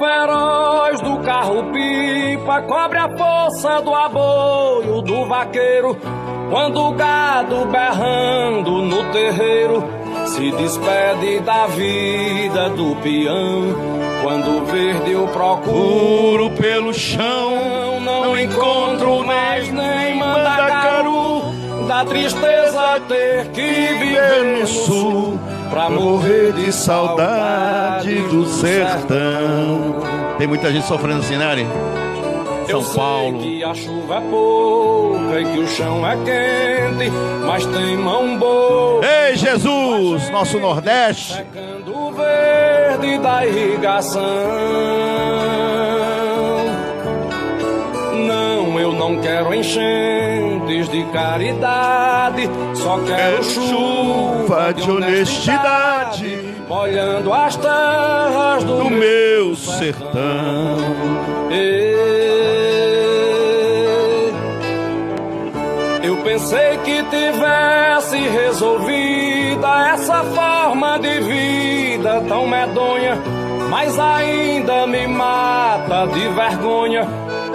feroz do carro-pipa cobre a força do aboio do vaqueiro, quando o gado berrando no terreiro se despede da vida do peão. Quando verde eu procuro pelo chão, não encontro mais nem mandacaru. Da tristeza ter que viver no sul, pra morrer de saudade do sertão. Tem muita gente sofrendo assim, né, Ari? São Paulo. Sei que a chuva é pouca e que o chão é quente, mas tem mão boa. Ei, Jesus, nosso Nordeste. Secando o verde da irrigação. Não, eu não quero enchentes de caridade, só quero chuva de honestidade, molhando as terras do meu sertão. Eu pensei que tivesse resolvida essa forma de vida tão medonha, mas ainda me mata de vergonha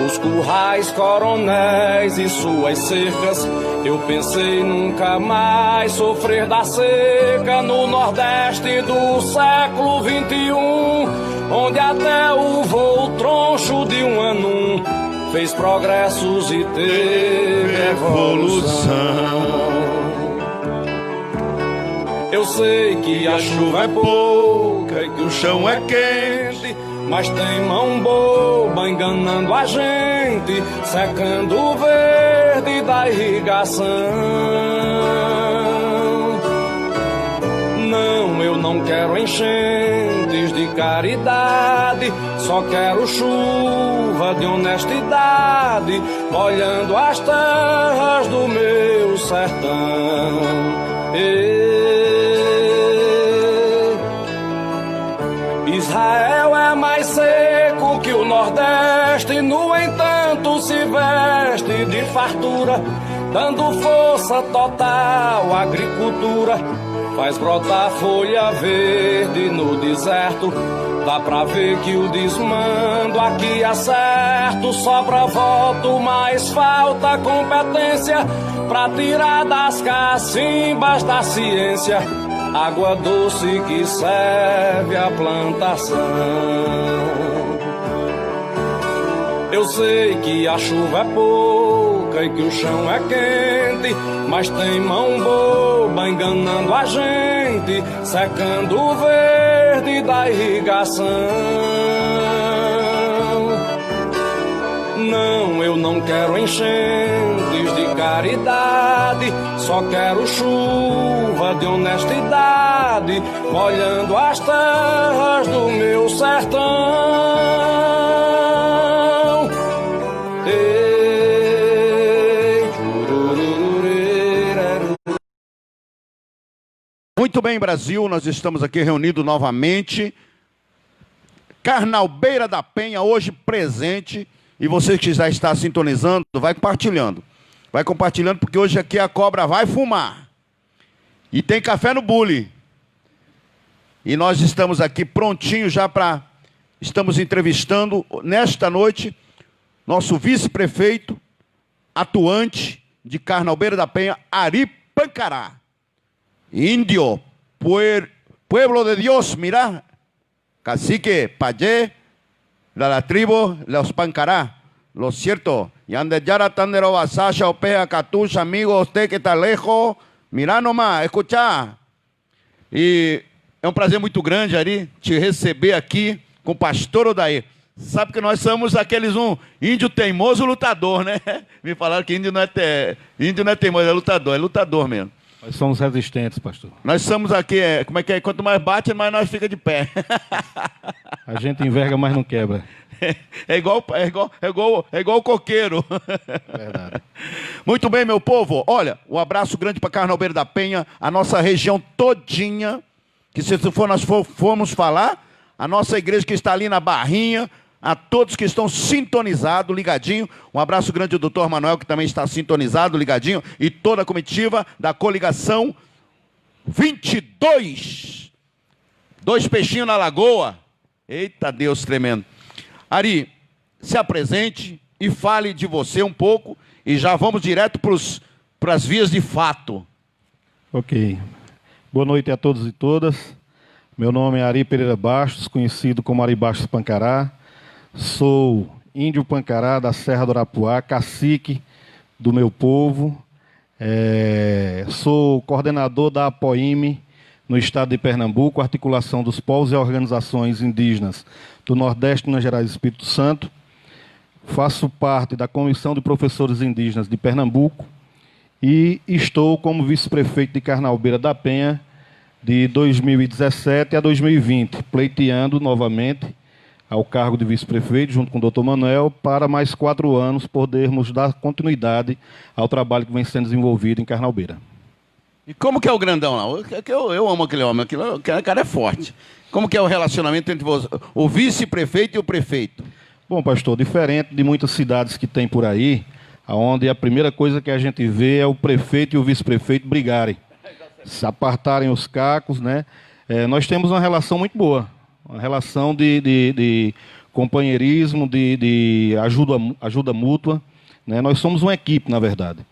os currais, coronéis e suas cercas. Eu pensei nunca mais sofrer da seca no Nordeste do século XXI, onde até o voo troncho de um anum fez progressos e teve evolução. Eu sei que a chuva é pouca e que o chão é quente, mas tem mão boba enganando a gente, secando o verde da irrigação. Não, eu não quero enchentes de caridade, só quero chuva de honestidade, molhando as terras do meu sertão. Israel é mais seco que o Nordeste, no entanto se veste de fartura, dando força total à agricultura. Faz brotar folha verde no deserto, dá pra ver que o desmando aqui é certo. Sobra voto, mas falta competência pra tirar das cacimbas da ciência água doce que serve à plantação. Eu sei que a chuva é pouca e que o chão é quente, mas tem mão boba enganando a gente, secando o verde da irrigação. Não, eu não quero enchentes de caridade, só quero chuva de honestidade, molhando as terras do meu sertão. Muito bem, Brasil, nós estamos aqui reunidos novamente. Carnalbeira da Penha, hoje presente. E você que já está sintonizando, vai compartilhando. Vai compartilhando, porque hoje aqui a cobra vai fumar. E tem café no bule. E nós estamos aqui prontinhos já para... Estamos entrevistando, nesta noite, nosso vice-prefeito, atuante de Carnalbeira da Penha, Ari Pancará. Índio, pueblo de Dios, mira. Cacique, payé, la tribu, los Pancará, lo cierto. Y ande yara tandero basasha, opea, catucha, amigo, usted que está lejos, mira nomás, escucha. E é um prazer muito grande, Ari, te receber aqui com o pastor Odair. Sabe que nós somos aqueles índio teimoso lutador, né? Me falaram que índio não é teimoso, é lutador mesmo. Nós somos resistentes, pastor. Nós somos aqui, como é que é? Quanto mais bate, mais nós fica de pé. A gente enverga, mas não quebra. É igual o coqueiro. Verdade. Muito bem, meu povo. Olha, um abraço grande para Carnalbeira da Penha, a nossa região todinha, que se nós formos falar, a nossa igreja que está ali na Barrinha, a todos que estão sintonizados, ligadinho. Um abraço grande ao doutor Manuel, que também está sintonizado, ligadinho, e toda a comitiva da coligação 22. 2 peixinhos na lagoa. Eita Deus tremendo. Ari, se apresente e fale de você um pouco e já vamos direto para as vias de fato. Ok. Boa noite a todos e todas. Meu nome é Ari Pereira Bastos, conhecido como Ari Bastos Pancará. Sou índio Pancará da Serra do Arapuá, cacique do meu povo. Sou coordenador da APOIME no estado de Pernambuco, articulação dos povos e organizações indígenas do Nordeste, Minas Gerais e Espírito Santo. Faço parte da Comissão de Professores Indígenas de Pernambuco e estou como vice-prefeito de Carnalbeira da Penha de 2017 a 2020, pleiteando novamente ao cargo de vice-prefeito, junto com o doutor Manuel, para mais 4 anos podermos dar continuidade ao trabalho que vem sendo desenvolvido em Carnalbeira. E como que é o grandão lá? Eu amo aquele homem, aquele cara é forte. Como que é o relacionamento entre o vice-prefeito e o prefeito? Bom, pastor, diferente de muitas cidades que tem por aí, onde a primeira coisa que a gente vê é o prefeito e o vice-prefeito brigarem, se apartarem os cacos, né? Nós temos uma relação muito boa, uma relação de companheirismo, de ajuda mútua, né? Nós somos uma equipe, na verdade.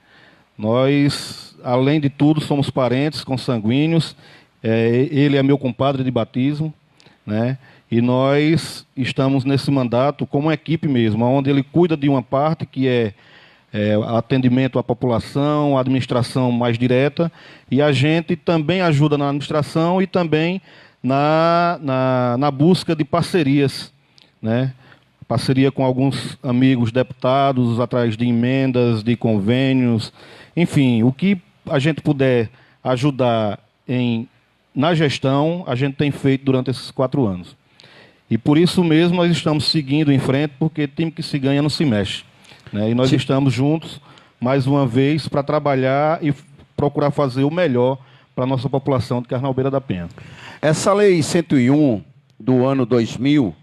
Nós, além de tudo, somos parentes consanguíneos. Ele é meu compadre de batismo, né? E nós estamos nesse mandato como uma equipe mesmo, onde ele cuida de uma parte que é atendimento à população, a administração mais direta, e a gente também ajuda na administração e também na busca de parcerias, né? Parceria com alguns amigos deputados, atrás de emendas, de convênios, enfim, o que a gente puder ajudar na gestão, a gente tem feito durante esses 4 anos. E por isso mesmo nós estamos seguindo em frente, porque time que se ganha não se mexe, né? E nós estamos juntos, mais uma vez, para trabalhar e procurar fazer o melhor para a nossa população de Carnalbeira da Penha. Essa lei 101 do ano 2000,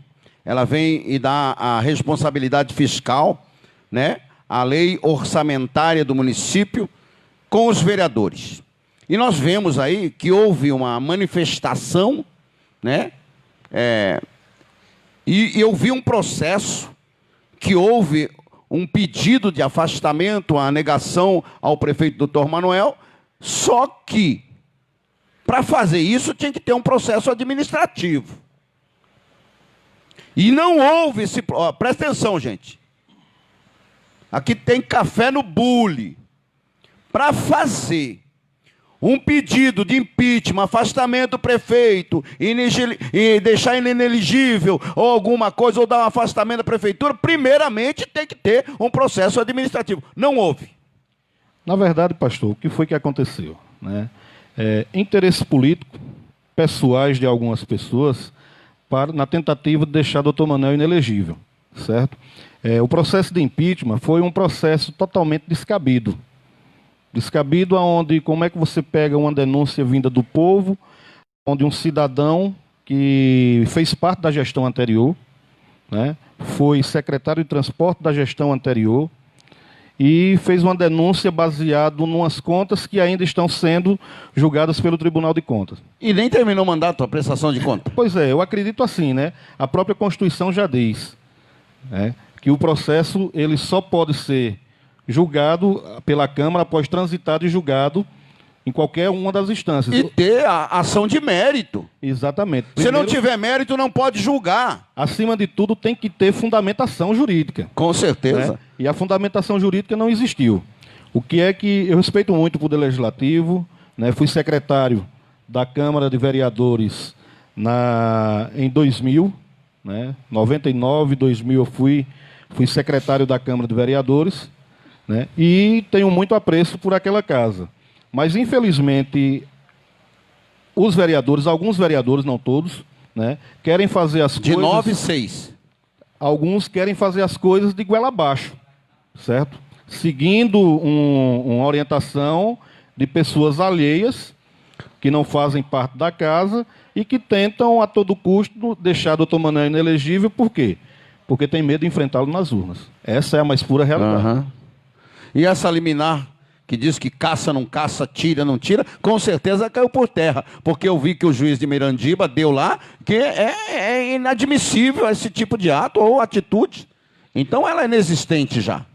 ela vem e dá a responsabilidade fiscal, né? A lei orçamentária do município com os vereadores. E nós vemos aí que houve uma manifestação, né? E eu vi um processo que houve um pedido de afastamento, a negação ao prefeito doutor Manuel, só que para fazer isso tinha que ter um processo administrativo. E não houve esse... presta atenção, gente. Aqui tem café no bule. Para fazer um pedido de impeachment, afastamento do prefeito, e deixar ele inelegível, ou alguma coisa, ou dar um afastamento da prefeitura, primeiramente tem que ter um processo administrativo. Não houve. Na verdade, pastor, o que foi que aconteceu, né? Interesse político, pessoais de algumas pessoas, na tentativa de deixar o doutor Manuel inelegível, certo? O processo de impeachment foi um processo totalmente descabido. Descabido aonde, como é que você pega uma denúncia vinda do povo, onde um cidadão que fez parte da gestão anterior, né, foi secretário de transporte da gestão anterior, e fez uma denúncia baseada em umas contas que ainda estão sendo julgadas pelo Tribunal de Contas. E nem terminou o mandato, a prestação de conta. Pois é, eu acredito assim, né? A própria Constituição já diz, né, que o processo ele só pode ser julgado pela Câmara após transitado e julgado em qualquer uma das instâncias. E ter a ação de mérito. Exatamente. Se não tiver mérito, não pode julgar. Acima de tudo, tem que ter fundamentação jurídica. Com certeza. Né? E a fundamentação jurídica não existiu. O que é que eu respeito muito o Poder Legislativo, né? Fui secretário da Câmara de Vereadores em 2000, né? 99, 2000 eu fui secretário da Câmara de Vereadores, né? E tenho muito apreço por aquela casa. Mas, infelizmente, os vereadores, alguns vereadores, não todos, né, querem fazer as coisas... De 9 e 6. Alguns querem fazer as coisas de goela abaixo, certo? Seguindo uma orientação de pessoas alheias, que não fazem parte da casa e que tentam, a todo custo, deixar o doutor Manuel inelegível. Por quê? Porque tem medo de enfrentá-lo nas urnas. Essa é a mais pura realidade. E essa liminar que diz que caça, não caça, tira, não tira, com certeza caiu por terra, porque eu vi que o juiz de Mirandiba deu lá que é inadmissível esse tipo de ato ou atitude. Então ela é inexistente já.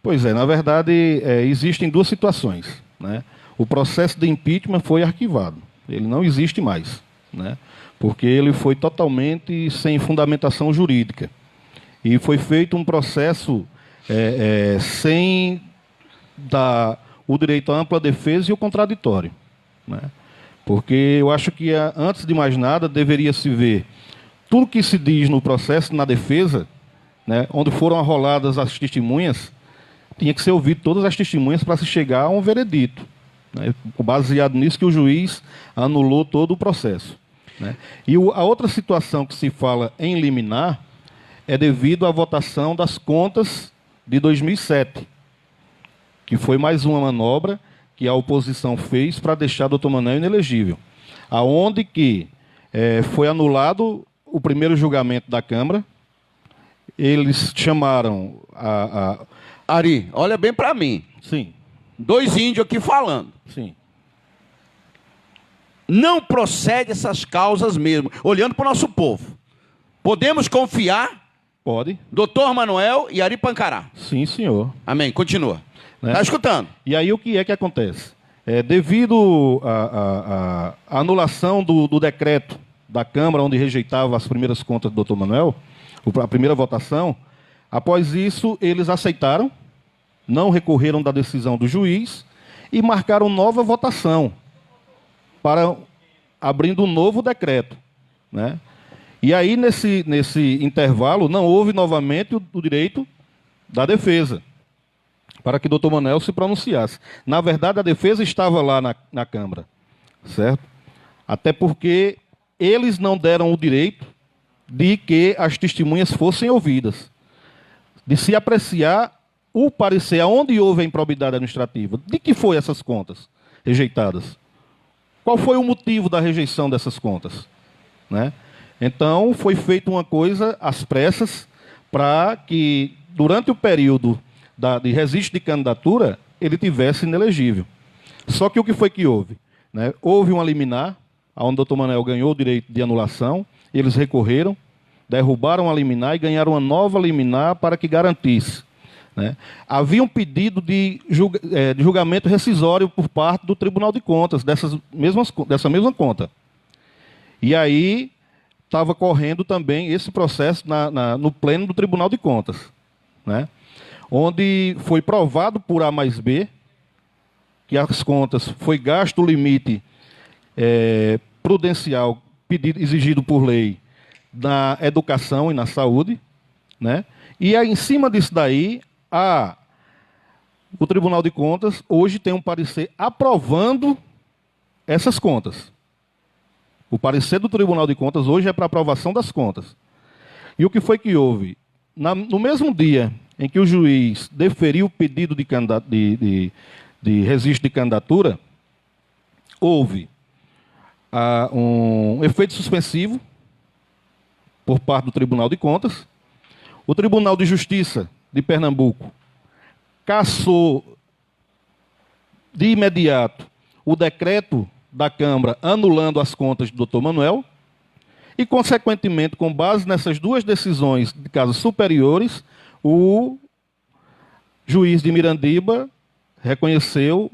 Pois é, na verdade, existem duas situações, né? O processo de impeachment foi arquivado, ele não existe mais, né? Porque ele foi totalmente sem fundamentação jurídica. E foi feito um processo sem o direito à ampla defesa e o contraditório, né? Porque eu acho que, antes de mais nada, deveria se ver tudo que se diz no processo na defesa, né, onde foram arroladas as testemunhas, tinha que ser ouvido todas as testemunhas para se chegar a um veredito, né, baseado nisso que o juiz anulou todo o processo, né? E a outra situação que se fala em liminar é devido à votação das contas de 2007, que foi mais uma manobra que a oposição fez para deixar o Dr. Manuel inelegível, aonde que foi anulado o primeiro julgamento da Câmara. Eles chamaram Ari, olha bem para mim. Sim. 2 índios aqui falando. Sim. Não procede essas causas mesmo, olhando para o nosso povo. Podemos confiar? Pode. Dr. Manuel e Ari Pancará. Sim, senhor. Amém, continua. Né? Está escutando? E aí o que é que acontece? Devido à anulação do decreto da Câmara, onde rejeitava as primeiras contas do Dr. Manuel, a primeira votação, após isso eles aceitaram, não recorreram da decisão do juiz e marcaram nova votação, abrindo um novo decreto, né? E aí, nesse intervalo, não houve novamente o direito da defesa, para que o Dr. Manuel se pronunciasse. Na verdade, a defesa estava lá na Câmara, certo? Até porque eles não deram o direito de que as testemunhas fossem ouvidas, de se apreciar o parecer, aonde houve a improbidade administrativa. De que foi essas contas rejeitadas? Qual foi o motivo da rejeição dessas contas, né? Então, foi feita uma coisa às pressas para que, durante o período de registro de candidatura, ele tivesse inelegível. Só que o que foi que houve, né? Houve uma liminar, onde o Dr. Manuel ganhou o direito de anulação, eles recorreram, derrubaram a liminar e ganharam uma nova liminar para que garantisse, né? Havia um pedido de julgamento rescisório por parte do Tribunal de Contas, dessa mesma conta. E aí estava correndo também esse processo no pleno do Tribunal de Contas, né? Onde foi provado por A mais B que as contas foi gasto o limite prudencial exigido por lei na educação e na saúde, né? E aí, em cima disso daí, o Tribunal de Contas hoje tem um parecer aprovando essas contas. O parecer do Tribunal de Contas hoje é para aprovação das contas. E o que foi que houve? No mesmo dia em que o juiz deferiu o pedido de registro de candidatura, houve um efeito suspensivo por parte do Tribunal de Contas. O Tribunal de Justiça de Pernambuco cassou de imediato o decreto da Câmara anulando as contas do Dr. Manuel e, consequentemente, com base nessas duas decisões de casos superiores, o juiz de Mirandiba reconheceu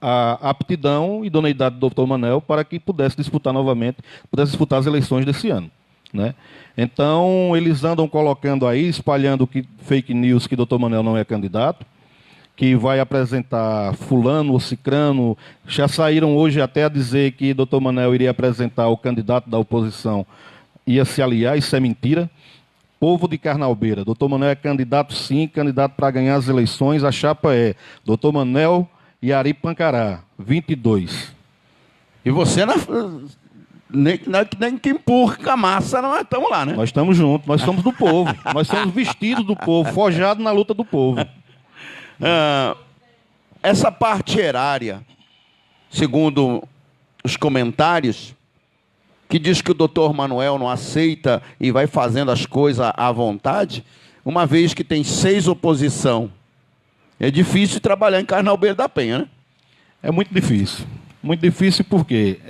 a aptidão e idoneidade do Dr. Manuel para que pudesse disputar as eleições desse ano, né? Então, eles andam colocando aí, espalhando fake news que o Dr. Manuel não é candidato, que vai apresentar fulano ou cicrano. Já saíram hoje até a dizer que Dr. Manuel iria apresentar o candidato da oposição, ia se aliar, isso é mentira. Povo de Carnalbeira, Dr. Manuel é candidato sim, candidato para ganhar as eleições, a chapa é Dr. Manuel e Ari Pancará, 22. E você nem que empurra com a massa, nós estamos lá, né? Nós estamos juntos, nós somos do povo, nós somos vestidos do povo, forjados na luta do povo. Essa parte erária, segundo os comentários, que diz que o Dr. Manuel não aceita e vai fazendo as coisas à vontade, uma vez que tem 6 oposição, É difícil trabalhar em Carnaubeiros da Penha, né? É muito difícil. Muito difícil porque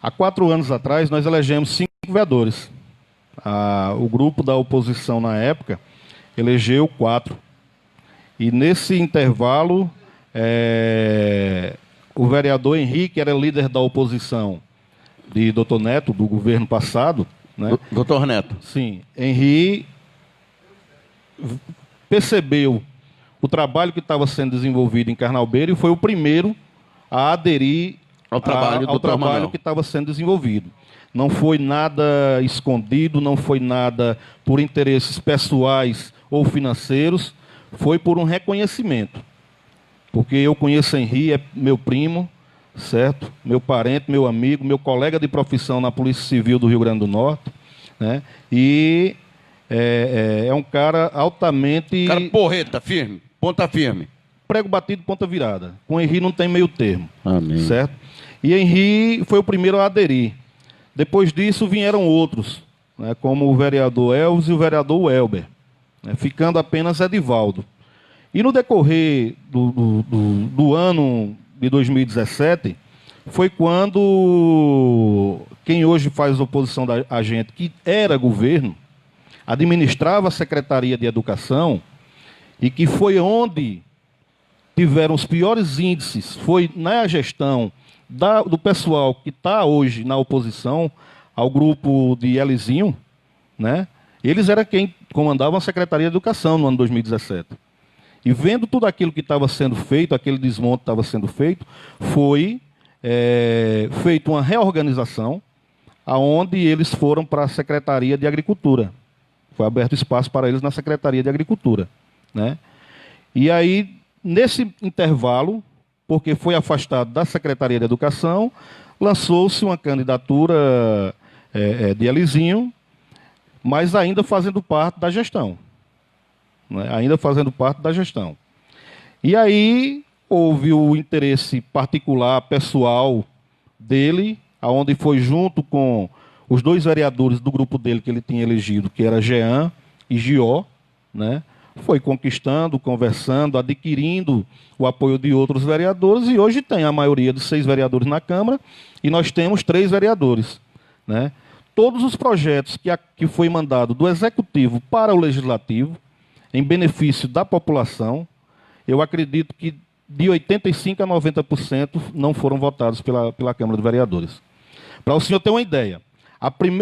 há 4 anos atrás nós elegemos 5 vereadores. O grupo da oposição na época elegeu 4. E nesse intervalo, o vereador Henrique era líder da oposição de Dr. Neto, do governo passado, né? Doutor Neto. Sim, Henrique percebeu o trabalho que estava sendo desenvolvido em Carnalbeiro e foi o primeiro a aderir ao trabalho que estava sendo desenvolvido. Não foi nada escondido, não foi nada por interesses pessoais ou financeiros, foi por um reconhecimento. Porque eu conheço Henrique, é meu primo, certo? Meu parente, meu amigo, meu colega de profissão na Polícia Civil do Rio Grande do Norte, né? E é um cara altamente... Cara porreta, firme, ponta firme. Prego batido, ponta virada. Com Henrique não tem meio termo. Amém. Certo? E Henrique foi o primeiro a aderir. Depois disso vieram outros, né, como o vereador Elvis e o vereador Welber, né, ficando apenas Edivaldo. E no decorrer do ano de 2017, foi quando quem hoje faz oposição a gente, que era governo, administrava a Secretaria de Educação, e que foi onde tiveram os piores índices, foi na gestão do pessoal que está hoje na oposição ao grupo de Elizinho, né? Eles eram quem comandavam a Secretaria de Educação no ano 2017. E vendo tudo aquilo que estava sendo feito, aquele desmonte estava sendo feito, foi feita uma reorganização, aonde eles foram para a Secretaria de Agricultura. Foi aberto espaço para eles na Secretaria de Agricultura, né? E aí, nesse intervalo, porque foi afastado da Secretaria de Educação, lançou-se uma candidatura de Elizinho, mas ainda fazendo parte da gestão. Né? Ainda fazendo parte da gestão. E aí houve o interesse particular, pessoal dele, aonde foi junto com os 2 vereadores do grupo dele que ele tinha elegido, que era Jean e Gió, né? Foi conquistando, conversando, adquirindo o apoio de outros vereadores, e hoje tem a maioria de 6 vereadores na Câmara, e nós temos 3 vereadores. Né? Todos os projetos que foi mandado do Executivo para o Legislativo, em benefício da população, eu acredito que de 85% a 90% não foram votados pela Câmara de Vereadores. Para o senhor ter uma ideia,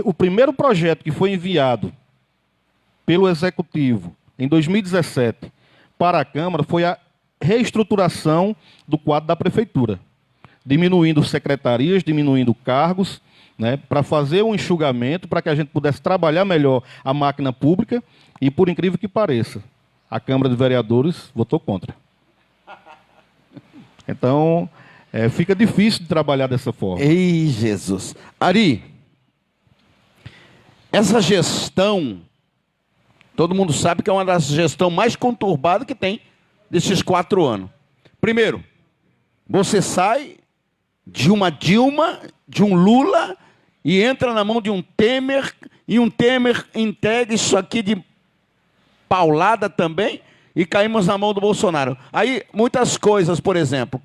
o primeiro projeto que foi enviado pelo Executivo em 2017 para a Câmara foi a reestruturação do quadro da Prefeitura, diminuindo secretarias, diminuindo cargos, né, para fazer um enxugamento, para que a gente pudesse trabalhar melhor a máquina pública, e, por incrível que pareça, a Câmara de Vereadores votou contra. Então, fica difícil de trabalhar dessa forma. Ei, Jesus. Ari, essa gestão, todo mundo sabe que é uma das gestões mais conturbadas que tem desses 4 anos. Primeiro, você sai de uma Dilma, de um Lula, e entra na mão de um Temer, e um Temer entrega isso aqui de paulada também, e caímos na mão do Bolsonaro. Aí, muitas coisas, por exemplo,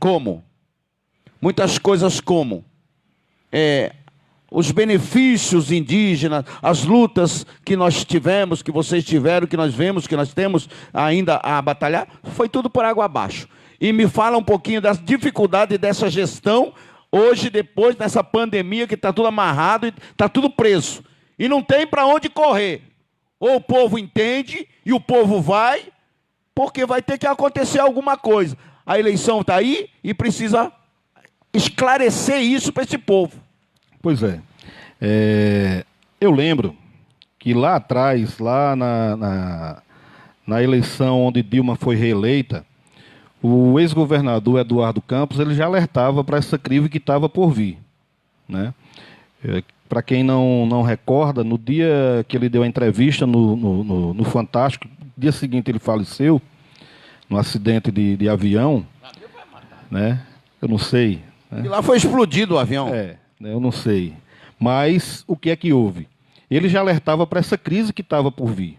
muitas coisas como os benefícios indígenas, as lutas que nós tivemos, que vocês tiveram, que nós vemos, que nós temos ainda a batalhar, foi tudo por água abaixo. E me fala um pouquinho das dificuldades dessa gestão, hoje, depois dessa pandemia, que está tudo amarrado e está tudo preso. E não tem para onde correr. Ou o povo entende e o povo vai, porque vai ter que acontecer alguma coisa. A eleição está aí e precisa esclarecer isso para esse povo. Pois é. Eu lembro que lá atrás, lá na eleição onde Dilma foi reeleita, o ex-governador Eduardo Campos ele já alertava para essa crise que estava por vir. Né? Para quem não recorda, no dia que ele deu a entrevista no Fantástico, no dia seguinte ele faleceu, num acidente de avião. Né? Eu não sei. Né? E lá foi explodido o avião. Eu não sei. Mas o que é que houve? Ele já alertava para essa crise que estava por vir.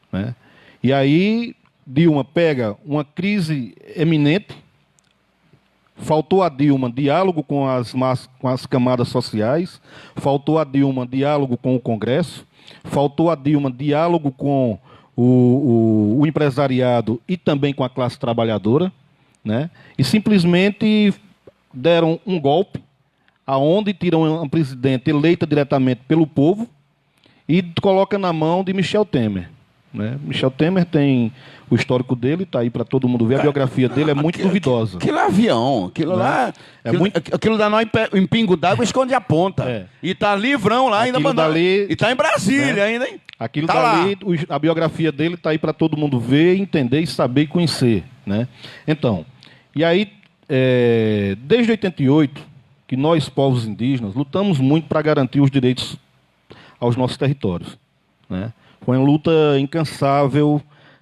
Né? E aí Dilma pega uma crise eminente, faltou a Dilma diálogo com as camadas sociais, faltou a Dilma diálogo com o Congresso, faltou a Dilma diálogo com o empresariado e também com a classe trabalhadora, né? E simplesmente deram um golpe, aonde tiram uma presidente eleita diretamente pelo povo e coloca na mão de Michel Temer. Né? Michel Temer tem o histórico dele, está aí para todo mundo ver, a biografia dele é muito duvidosa. Aquilo é avião, aquilo lá. Aquilo dá nó em pingo d'água, esconde a ponta. É. E tá livrão lá, ainda mandando. Dali, e tá em Brasília ainda, hein? Aquilo tá dali, a biografia dele está aí para todo mundo ver, entender, saber e conhecer. Né? Então, e aí, desde 88, que nós, povos indígenas, lutamos muito para garantir os direitos aos nossos territórios. Né? Foi uma luta incansável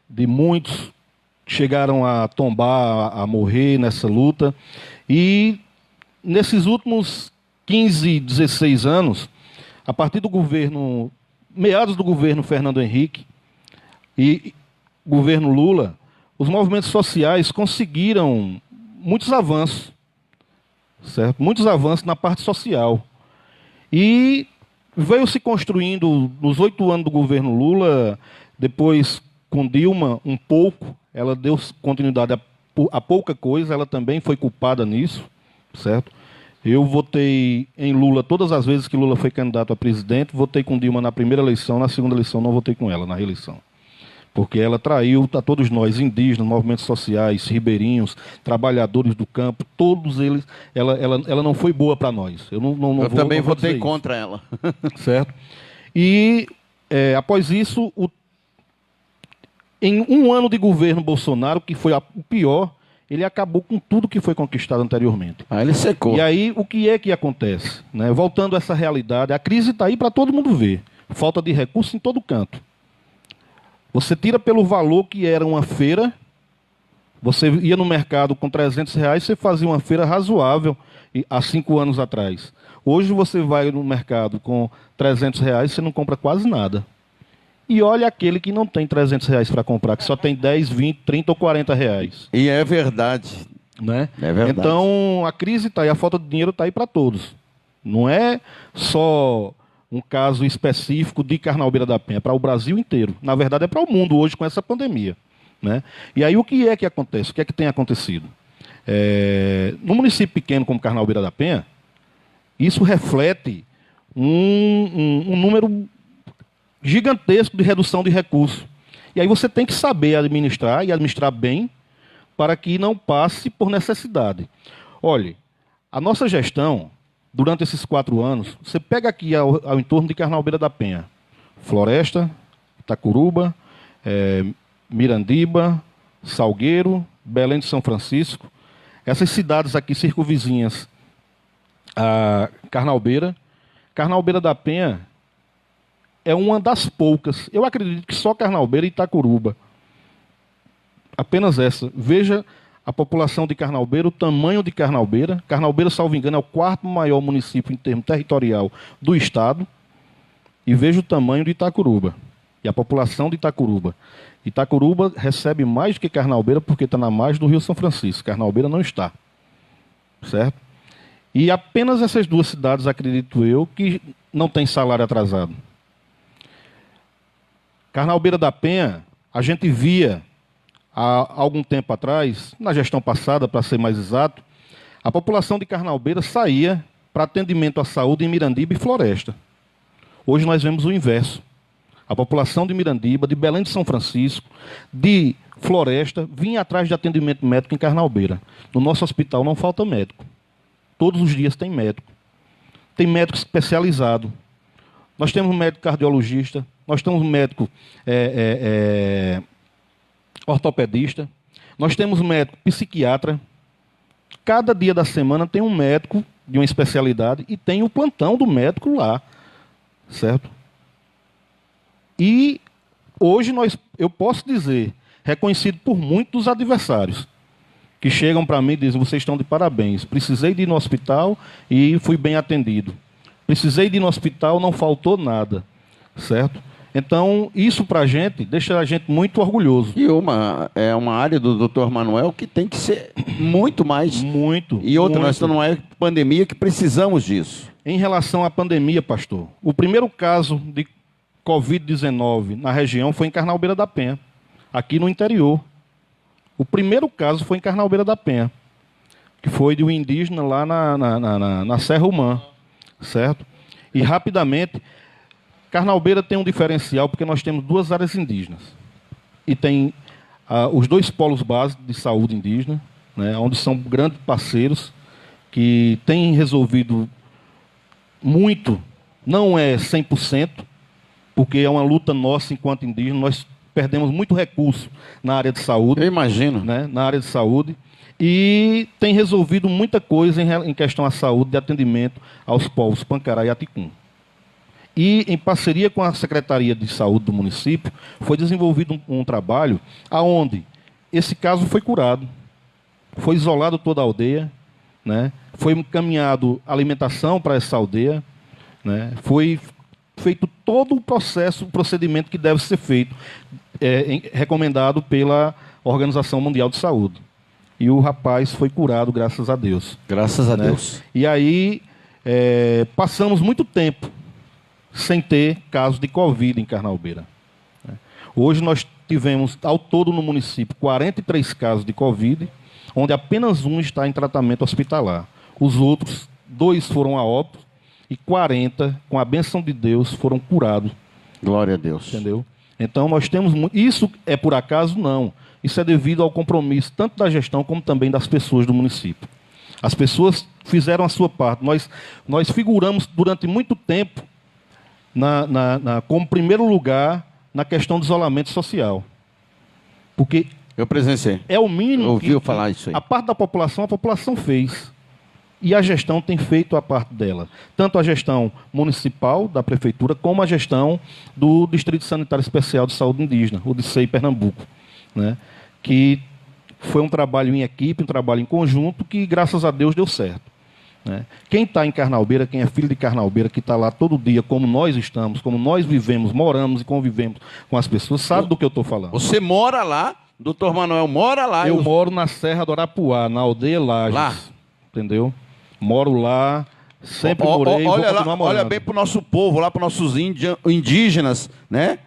de muitos que chegaram a tombar, a morrer nessa luta. E nesses últimos 15, 16 anos, a partir do governo, meados do governo Fernando Henrique e governo Lula, os movimentos sociais conseguiram muitos avanços, certo? Muitos avanços na parte social. E veio se construindo, nos 8 anos do governo Lula, depois com Dilma, um pouco, ela deu continuidade a pouca coisa, ela também foi culpada nisso, certo? Eu votei em Lula todas as vezes que Lula foi candidato a presidente, votei com Dilma na primeira eleição, na segunda eleição não votei com ela, na reeleição. Porque ela traiu a todos nós, indígenas, movimentos sociais, ribeirinhos, trabalhadores do campo, todos eles, ela não foi boa para nós. Eu também votei contra ela. Certo? E, após isso, em um ano de governo Bolsonaro, que foi o pior, ele acabou com tudo que foi conquistado anteriormente. Ele secou. E aí, o que é que acontece? Né? Voltando a essa realidade, a crise está aí para todo mundo ver. Falta de recursos em todo canto. Você tira pelo valor que era uma feira, você ia no mercado com R$300, você fazia uma feira razoável há 5 anos atrás. Hoje você vai no mercado com R$300, você não compra quase nada. E olha aquele que não tem R$300 para comprar, que só tem 10, 20, 30 ou R$40. E é verdade. Né? É verdade. Então, a crise está aí, a falta de dinheiro está aí para todos. Não é só um caso específico de Carnaubira da Penha, é para o Brasil inteiro. Na verdade, é para o mundo hoje com essa pandemia. Né? E aí, o que é que acontece? O que é que tem acontecido? No município pequeno como Carnaubira da Penha, isso reflete um número gigantesco de redução de recursos. E aí você tem que saber administrar, e administrar bem, para que não passe por necessidade. Olhe, a nossa gestão, durante esses 4 anos, você pega aqui ao entorno de Carnaubira da Penha, Floresta, Itacuruba, Mirandiba, Salgueiro, Belém de São Francisco, essas cidades aqui circunvizinhas a Carnaubira. Carnaubira da Penha é uma das poucas, eu acredito que só Carnaubira e Itacuruba, apenas essa. Veja a população de Carnaubira, o tamanho de Carnaubira. Carnaubira, salvo engano, é o 4º maior município em termo territorial do estado. E veja o tamanho de Itacuruba e a população de Itacuruba. Itacuruba recebe mais do que Carnaubira porque está na margem do Rio São Francisco. Carnaubira não está. Certo? E apenas essas 2 cidades, acredito eu, que não tem salário atrasado. Carnaubira da Penha, a gente via há algum tempo atrás, na gestão passada, para ser mais exato, a população de Carnaubira saía para atendimento à saúde em Mirandiba e Floresta. Hoje nós vemos o inverso. A população de Mirandiba, de Belém de São Francisco, de Floresta, vinha atrás de atendimento médico em Carnaubira. No nosso hospital não falta médico. Todos os dias tem médico. Tem médico especializado. Nós temos um médico cardiologista, nós temos um médico ortopedista, nós temos um médico psiquiatra. Cada dia da semana tem um médico de uma especialidade e tem o plantão do médico lá, certo? E hoje eu posso dizer, reconhecido por muitos dos adversários, que chegam para mim e dizem: vocês estão de parabéns, precisei de ir no hospital e fui bem atendido. Precisei de ir no hospital, não faltou nada, certo? Então, isso para a gente deixa a gente muito orgulhoso. E é uma área do Dr. Manuel que tem que ser muito mais. Muito. E outra, muito. nós estamos numa pandemia que precisamos disso. Em relação à pandemia, pastor, o primeiro caso de Covid-19 na região foi em Carnalbeira da Penha, aqui no interior. O primeiro caso foi em Carnalbeira da Penha, que foi de um indígena lá na Serra Humã, certo? E rapidamente, Carnalbeira tem um diferencial porque nós temos 2 áreas indígenas. E tem os 2 polos básicos de saúde indígena, né, onde são grandes parceiros que têm resolvido muito, não é 100%, porque é uma luta nossa enquanto indígena, nós perdemos muito recurso na área de saúde. Eu imagino. Né, na área de saúde. E tem resolvido muita coisa em questão à saúde, de atendimento aos povos Pancará e Aticum. E, em parceria com a Secretaria de Saúde do município, foi desenvolvido um trabalho onde esse caso foi curado. Foi isolado toda a aldeia, né? Foi encaminhado alimentação para essa aldeia, né? Foi feito todo o processo, o procedimento que deve ser feito, recomendado pela Organização Mundial de Saúde. E o rapaz foi curado, graças a Deus. Graças a Deus. E aí, passamos muito tempo sem ter casos de Covid em Carnalbeira. Hoje nós tivemos, ao todo no município, 43 casos de Covid, onde apenas um está em tratamento hospitalar. Os outros, 2 foram a óbito e 40, com a bênção de Deus, foram curados. Glória a Deus. Entendeu? Então nós temos... Isso é por acaso? Não. Isso é devido ao compromisso tanto da gestão como também das pessoas do município. As pessoas fizeram a sua parte. Nós figuramos durante muito tempo como primeiro lugar na questão do isolamento social. Porque eu presenciei. É o mínimo. Ouviu falar isso aí. A parte da população, a população fez. E a gestão tem feito a parte dela. Tanto a gestão municipal, da prefeitura, como a gestão do Distrito Sanitário Especial de Saúde Indígena, o DICEI Pernambuco, né? Que foi um trabalho em equipe, um trabalho em conjunto, que, graças a Deus, deu certo. Né? Quem está em Carnalbeira, quem é filho de Carnalbeira, que está lá todo dia, como nós estamos, como nós vivemos, moramos e convivemos com as pessoas, sabe do que eu estou falando. Você mora lá, Dr. Manuel mora lá. Eu moro na Serra do Arapuá, na aldeia Lages. Lá. Entendeu? Moro lá, sempre morei e vou olha continuar lá, morando. olha bem para o nosso povo, lá para os nossos indígenas, né?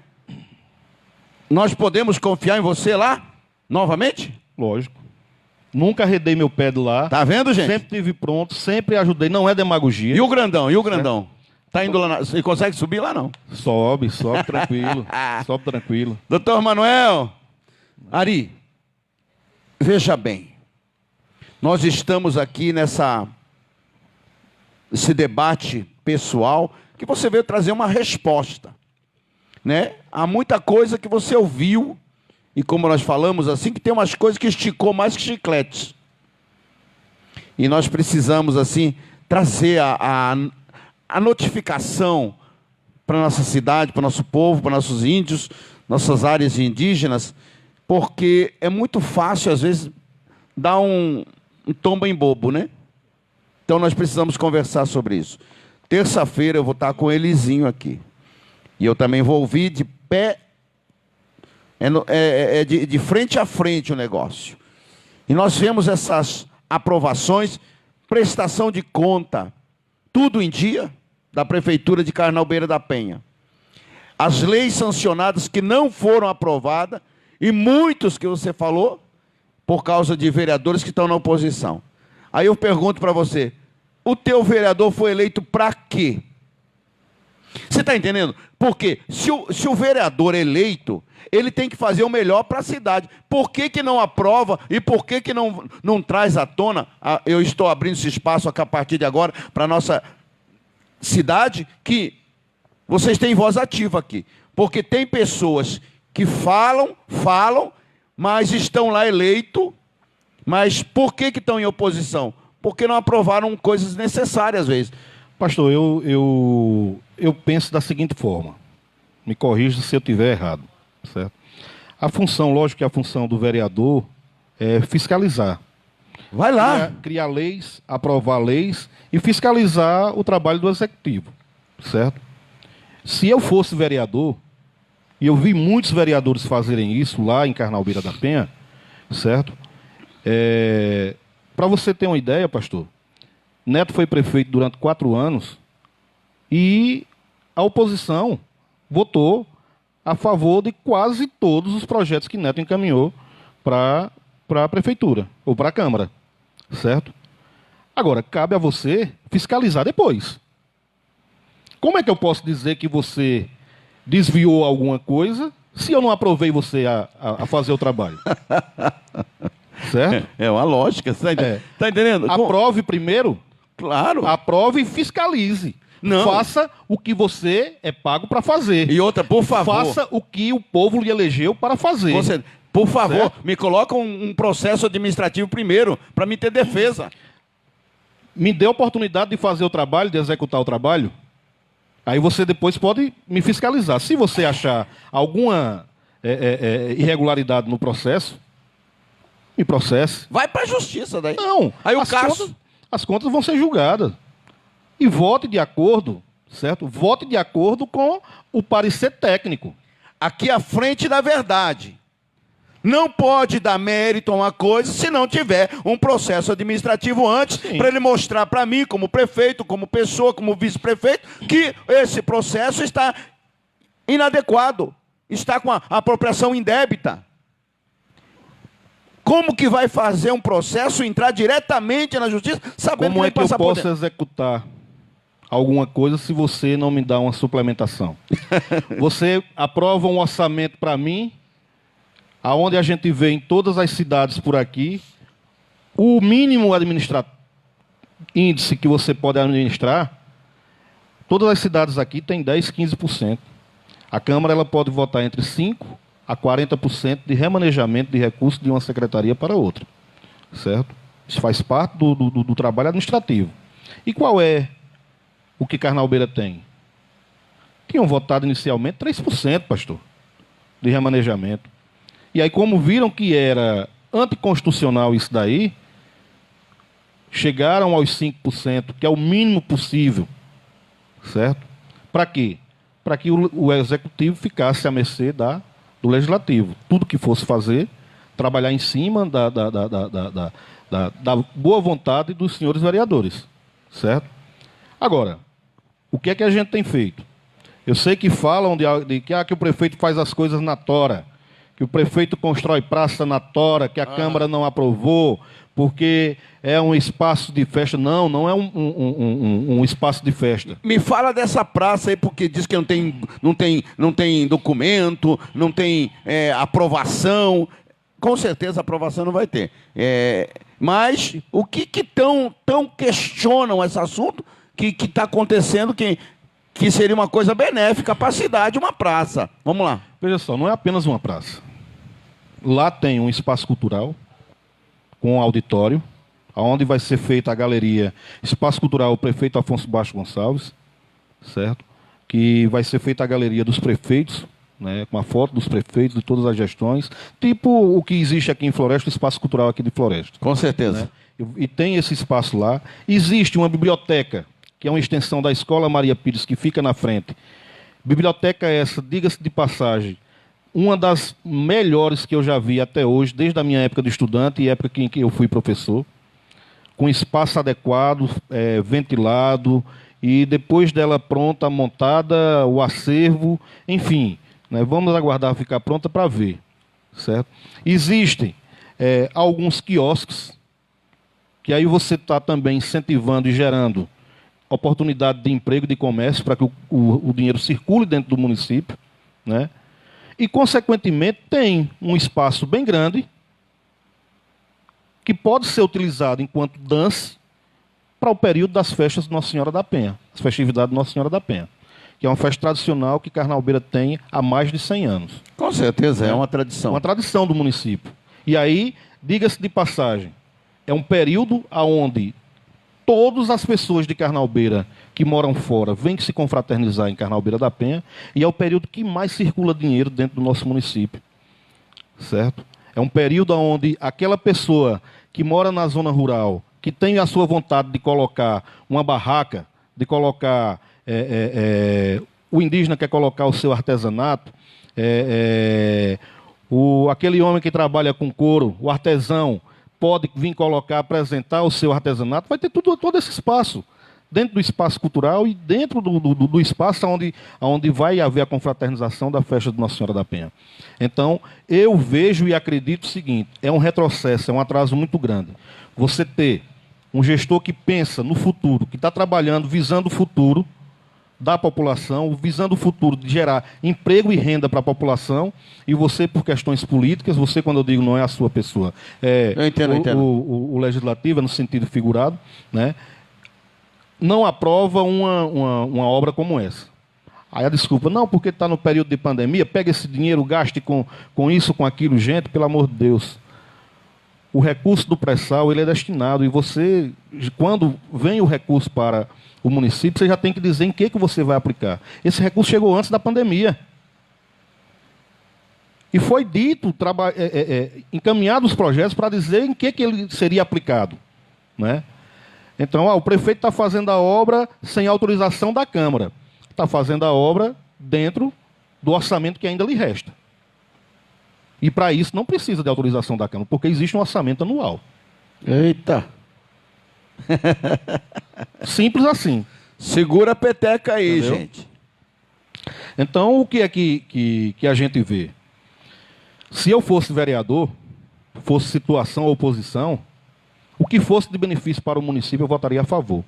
Nós podemos confiar em você lá, novamente? Lógico. Nunca arredei meu pé de lá. Tá vendo, gente? Sempre estive pronto, sempre ajudei. Não é demagogia. E o grandão? E o grandão? Tá indo lá? Você consegue subir lá, não? Sobe tranquilo. Sobe tranquilo. Doutor Manuel, Ari, veja bem. Nós estamos aqui esse debate pessoal que você veio trazer uma resposta, né? Há muita coisa que você ouviu e, como nós falamos assim, que tem umas coisas que esticou mais que chicletes. E nós precisamos assim trazer a notificação para a nossa cidade, para o nosso povo, para nossos índios, nossas áreas indígenas, porque é muito fácil às vezes dar um tomba em bobo, né? Então nós precisamos conversar sobre isso. Terça-feira eu vou estar com o Elizinho aqui. E eu também vou ouvir de pé, de frente a frente o negócio. E nós vemos essas aprovações, prestação de conta, tudo em dia, da Prefeitura de Carnalbeira da Penha. As leis sancionadas que não foram aprovadas, e muitos que você falou, por causa de vereadores que estão na oposição. Aí eu pergunto para você, o teu vereador foi eleito para quê? Você está entendendo? Porque se o vereador é eleito, ele tem que fazer o melhor para a cidade. Por que não aprova e por que não traz à tona? Eu estou abrindo esse espaço a partir de agora para a nossa cidade, que vocês têm voz ativa aqui. Porque tem pessoas que falam, mas estão lá eleitos, mas por que estão em oposição? Porque não aprovaram coisas necessárias às vezes. Pastor, eu penso da seguinte forma, me corrija se eu estiver errado, certo? A função, lógico que a função do vereador é fiscalizar. Vai lá. Criar leis, aprovar leis e fiscalizar o trabalho do executivo, certo? Se eu fosse vereador, e eu vi muitos vereadores fazerem isso lá em Carnalbeira da Penha, certo? Para você ter uma ideia, pastor, Neto foi prefeito durante 4 anos e a oposição votou a favor de quase todos os projetos que Neto encaminhou para a prefeitura ou para a Câmara, certo? Agora, cabe a você fiscalizar depois. Como é que eu posso dizer que você desviou alguma coisa se eu não aprovei você a fazer o trabalho? Certo? É uma lógica, você tá entendendo? Aprove primeiro, Claro. aprove e fiscalize. Não. Faça o que você é pago para fazer. E outra, por favor. Faça o que o povo lhe elegeu para fazer. Por favor, Certo? me coloca um processo administrativo primeiro, para me ter defesa. Me dê a oportunidade de fazer o trabalho, de executar o trabalho. Aí você depois pode me fiscalizar. Se você achar alguma irregularidade no processo, me processe. Vai para a justiça daí. Não. Aí o caso... As contas vão ser julgadas. E vote de acordo, certo? Vote de acordo com o parecer técnico. Aqui à frente da verdade. Não pode dar mérito a uma coisa se não tiver um processo administrativo antes, para ele mostrar para mim, como prefeito, como pessoa, como vice-prefeito, que esse processo está inadequado, está com a apropriação indébita. Como que vai fazer um processo entrar diretamente na justiça, sabendo Como que é vai que eu passar por posso dentro? executar alguma coisa se você não me dá uma suplementação? Você aprova um orçamento para mim, aonde a gente vê em todas as cidades por aqui, o mínimo índice que você pode administrar, todas as cidades aqui têm 10%, 15%. A Câmara ela pode votar entre 5% a 40% de remanejamento de recursos de uma secretaria para outra. Certo? Isso faz parte do trabalho administrativo. E qual é o que Carnalbeira tem? Tinham votado inicialmente 3%, pastor, de remanejamento. E aí, como viram que era anticonstitucional isso daí, chegaram aos 5%, que é o mínimo possível. Certo? Para quê? Para que o executivo ficasse à mercê do legislativo. Tudo que fosse fazer, trabalhar em cima da boa vontade dos senhores vereadores. Certo? Agora, o que é que a gente tem feito? Eu sei que falam que o prefeito faz as coisas na tora, que o prefeito constrói praça na tora, que a Câmara não aprovou, porque é um espaço de festa. Não, não é um espaço de festa. Me fala dessa praça aí, porque diz que não tem documento, não tem aprovação. Com certeza a aprovação não vai ter. Mas o que tão questionam esse assunto que está acontecendo, que seria uma coisa benéfica para a cidade, uma praça. Vamos lá. Veja só, não é apenas uma praça. Lá tem um espaço cultural, com um auditório, onde vai ser feita a galeria Espaço Cultural Prefeito Afonso Baixo Gonçalves, certo? Que vai ser feita a galeria dos prefeitos, né, com a foto dos prefeitos de todas as gestões, tipo o que existe aqui em Floresta, o Espaço Cultural aqui de Floresta. Com certeza. Né? E tem esse espaço lá. Existe uma biblioteca, que é uma extensão da Escola Maria Pires, que fica na frente. Biblioteca essa, diga-se de passagem, uma das melhores que eu já vi até hoje, desde a minha época de estudante e época em que eu fui professor, com espaço adequado, ventilado, e depois dela pronta, montada, o acervo, enfim, né, vamos aguardar ficar pronta para ver. Certo? Existem alguns quiosques, que aí você está também incentivando e gerando oportunidade de emprego, de comércio, para que o dinheiro circule dentro do município, né? E, consequentemente, tem um espaço bem grande que pode ser utilizado enquanto dança para o período das festas de Nossa Senhora da Penha, as festividades de Nossa Senhora da Penha, que é uma festa tradicional que Carnalbeira tem há mais de 100 anos. Com certeza, é uma tradição. Uma tradição do município. E aí, diga-se de passagem, é um período onde todas as pessoas de Carnalbeira que moram fora vêm se confraternizar em Carnalbeira da Penha, e é o período que mais circula dinheiro dentro do nosso município. Certo? É um período onde aquela pessoa que mora na zona rural, que tem a sua vontade de colocar uma barraca, de colocar... o indígena quer colocar o seu artesanato, aquele homem que trabalha com couro, o artesão, pode vir colocar, apresentar o seu artesanato, vai ter todo esse espaço, dentro do espaço cultural e dentro do espaço onde vai haver a confraternização da festa de Nossa Senhora da Penha. Então, eu vejo e acredito o seguinte, é um retrocesso, é um atraso muito grande. Você ter um gestor que pensa no futuro, que está trabalhando, visando o futuro da população, visando o futuro de gerar emprego e renda para a população, e você, por questões políticas, você, quando eu digo não é a sua pessoa, eu entendo. O legislativo, é no sentido figurado, né, não aprova uma obra como essa. Aí a desculpa, não, porque está no período de pandemia, pega esse dinheiro, gaste com isso, com aquilo. Gente, pelo amor de Deus, o recurso do pré-sal, ele é destinado, e você, quando vem o recurso para o município, você já tem que dizer em que você vai aplicar. Esse recurso chegou antes da pandemia. E foi dito, encaminhados os projetos para dizer em que ele seria aplicado. Né? Então, o prefeito está fazendo a obra sem autorização da Câmara. Está fazendo a obra dentro do orçamento que ainda lhe resta. E para isso não precisa de autorização da Câmara, porque existe um orçamento anual. Eita! Simples assim. Segura a peteca aí, entendeu? Gente. Então, o que é que a gente vê? Se eu fosse vereador, fosse situação ou oposição, o que fosse de benefício para o município, eu votaria a favor.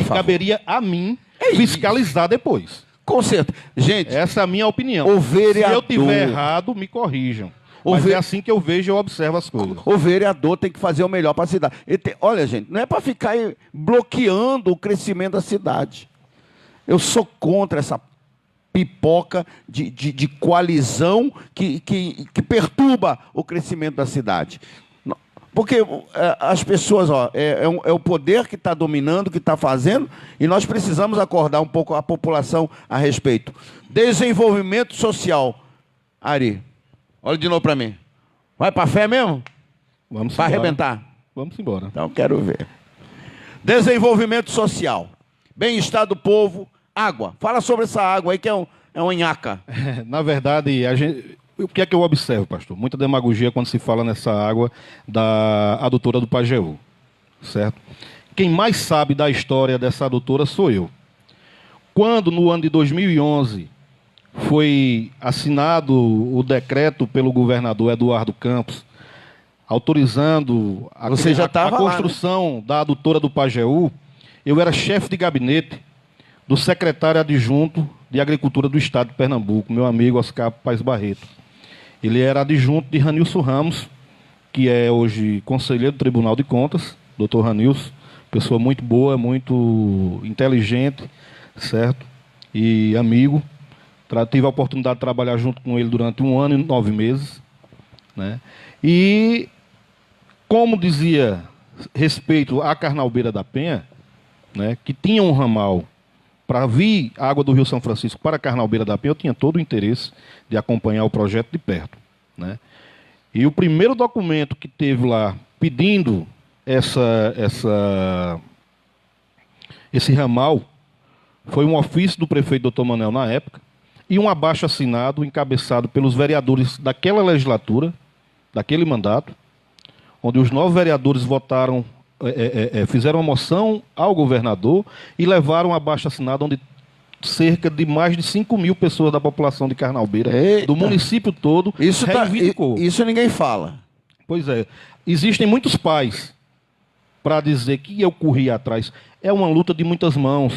Caberia a mim fiscalizar depois. Com certeza. Gente, essa é a minha opinião. O vereador... Se eu tiver errado, me corrijam. Mas é assim que eu vejo e eu observo as coisas. O vereador tem que fazer o melhor para a cidade. Olha, gente, não é para ficar bloqueando o crescimento da cidade. Eu sou contra essa pipoca de coalizão que perturba o crescimento da cidade. Porque as pessoas, é o poder que está dominando, que está fazendo, e nós precisamos acordar um pouco a população a respeito. Desenvolvimento social. Ari, olha de novo para mim. Vai para a fé mesmo? Vamos Vai arrebentar? Vamos embora. Então, quero ver. Desenvolvimento social. Bem-estar do povo. Água. Fala sobre essa água aí, que é uma nhaca. Na verdade, o que é que eu observo, pastor? Muita demagogia quando se fala nessa água da adutora do Pajeú. Certo? Quem mais sabe da história dessa adutora sou eu. Quando, no ano de 2011... foi assinado o decreto pelo governador Eduardo Campos, autorizando a construção, né, da adutora do Pajeú, eu era chefe de gabinete do secretário adjunto de Agricultura do Estado de Pernambuco, meu amigo Oscar Paes Barreto. Ele era adjunto de Ranilson Ramos, que é hoje conselheiro do Tribunal de Contas, doutor Ranilson, pessoa muito boa, muito inteligente, certo? E amigo. Tive a oportunidade de trabalhar junto com ele durante 1 ano e 9 meses. Né? E, como dizia respeito à Carnalbeira da Penha, né, que tinha um ramal para vir a água do Rio São Francisco para a Carnalbeira da Penha, eu tinha todo o interesse de acompanhar o projeto de perto. Né? E o primeiro documento que teve lá pedindo esse ramal foi um ofício do prefeito Dr. Manel na época, e um abaixo-assinado encabeçado pelos vereadores daquela legislatura, daquele mandato, onde os 9 vereadores votaram, fizeram uma moção ao governador e levaram um abaixo-assinado onde cerca de mais de 5.000 pessoas da população de Carnalbeira, do município todo, reivindicou. Isso ninguém fala. Pois é. Existem muitos pais para dizer que eu corri atrás. É uma luta de muitas mãos.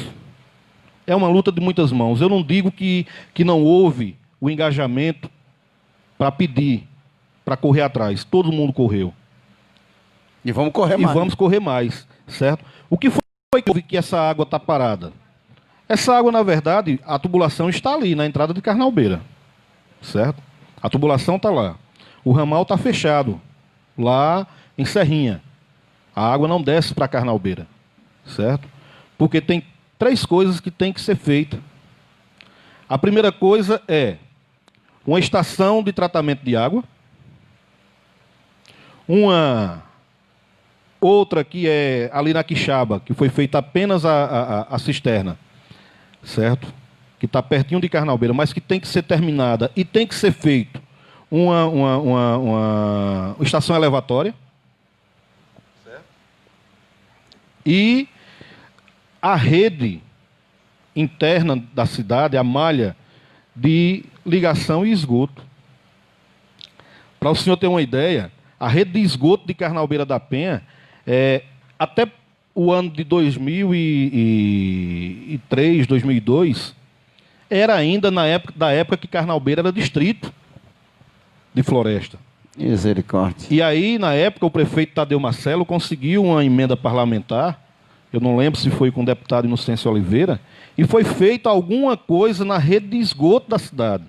É uma luta de muitas mãos. Eu não digo que não houve o engajamento para pedir, para correr atrás. Todo mundo correu. E vamos correr mais. E vamos correr mais, certo? O que foi que essa água está parada? Essa água, na verdade, a tubulação está ali, na entrada de Carnalbeira, certo? A tubulação está lá. O ramal está fechado, lá em Serrinha. A água não desce para Carnalbeira, certo? Porque tem 3 coisas que tem que ser feita. A primeira coisa é uma estação de tratamento de água. Outra que é ali na Quixaba, que foi feita apenas a cisterna, certo? que está pertinho de Carnalbeira, mas que tem que ser terminada e tem que ser feito uma estação elevatória. Certo. E a rede interna da cidade, a malha de ligação e esgoto. Para o senhor ter uma ideia, a rede de esgoto de Carnalbeira da Penha, até o ano de 2003, 2002, era ainda da época que Carnalbeira era distrito de Floresta. Misericórdia. E aí, na época, o prefeito Tadeu Marcelo conseguiu uma emenda parlamentar, eu não lembro se foi com o deputado Inocêncio Oliveira, e foi feita alguma coisa na rede de esgoto da cidade.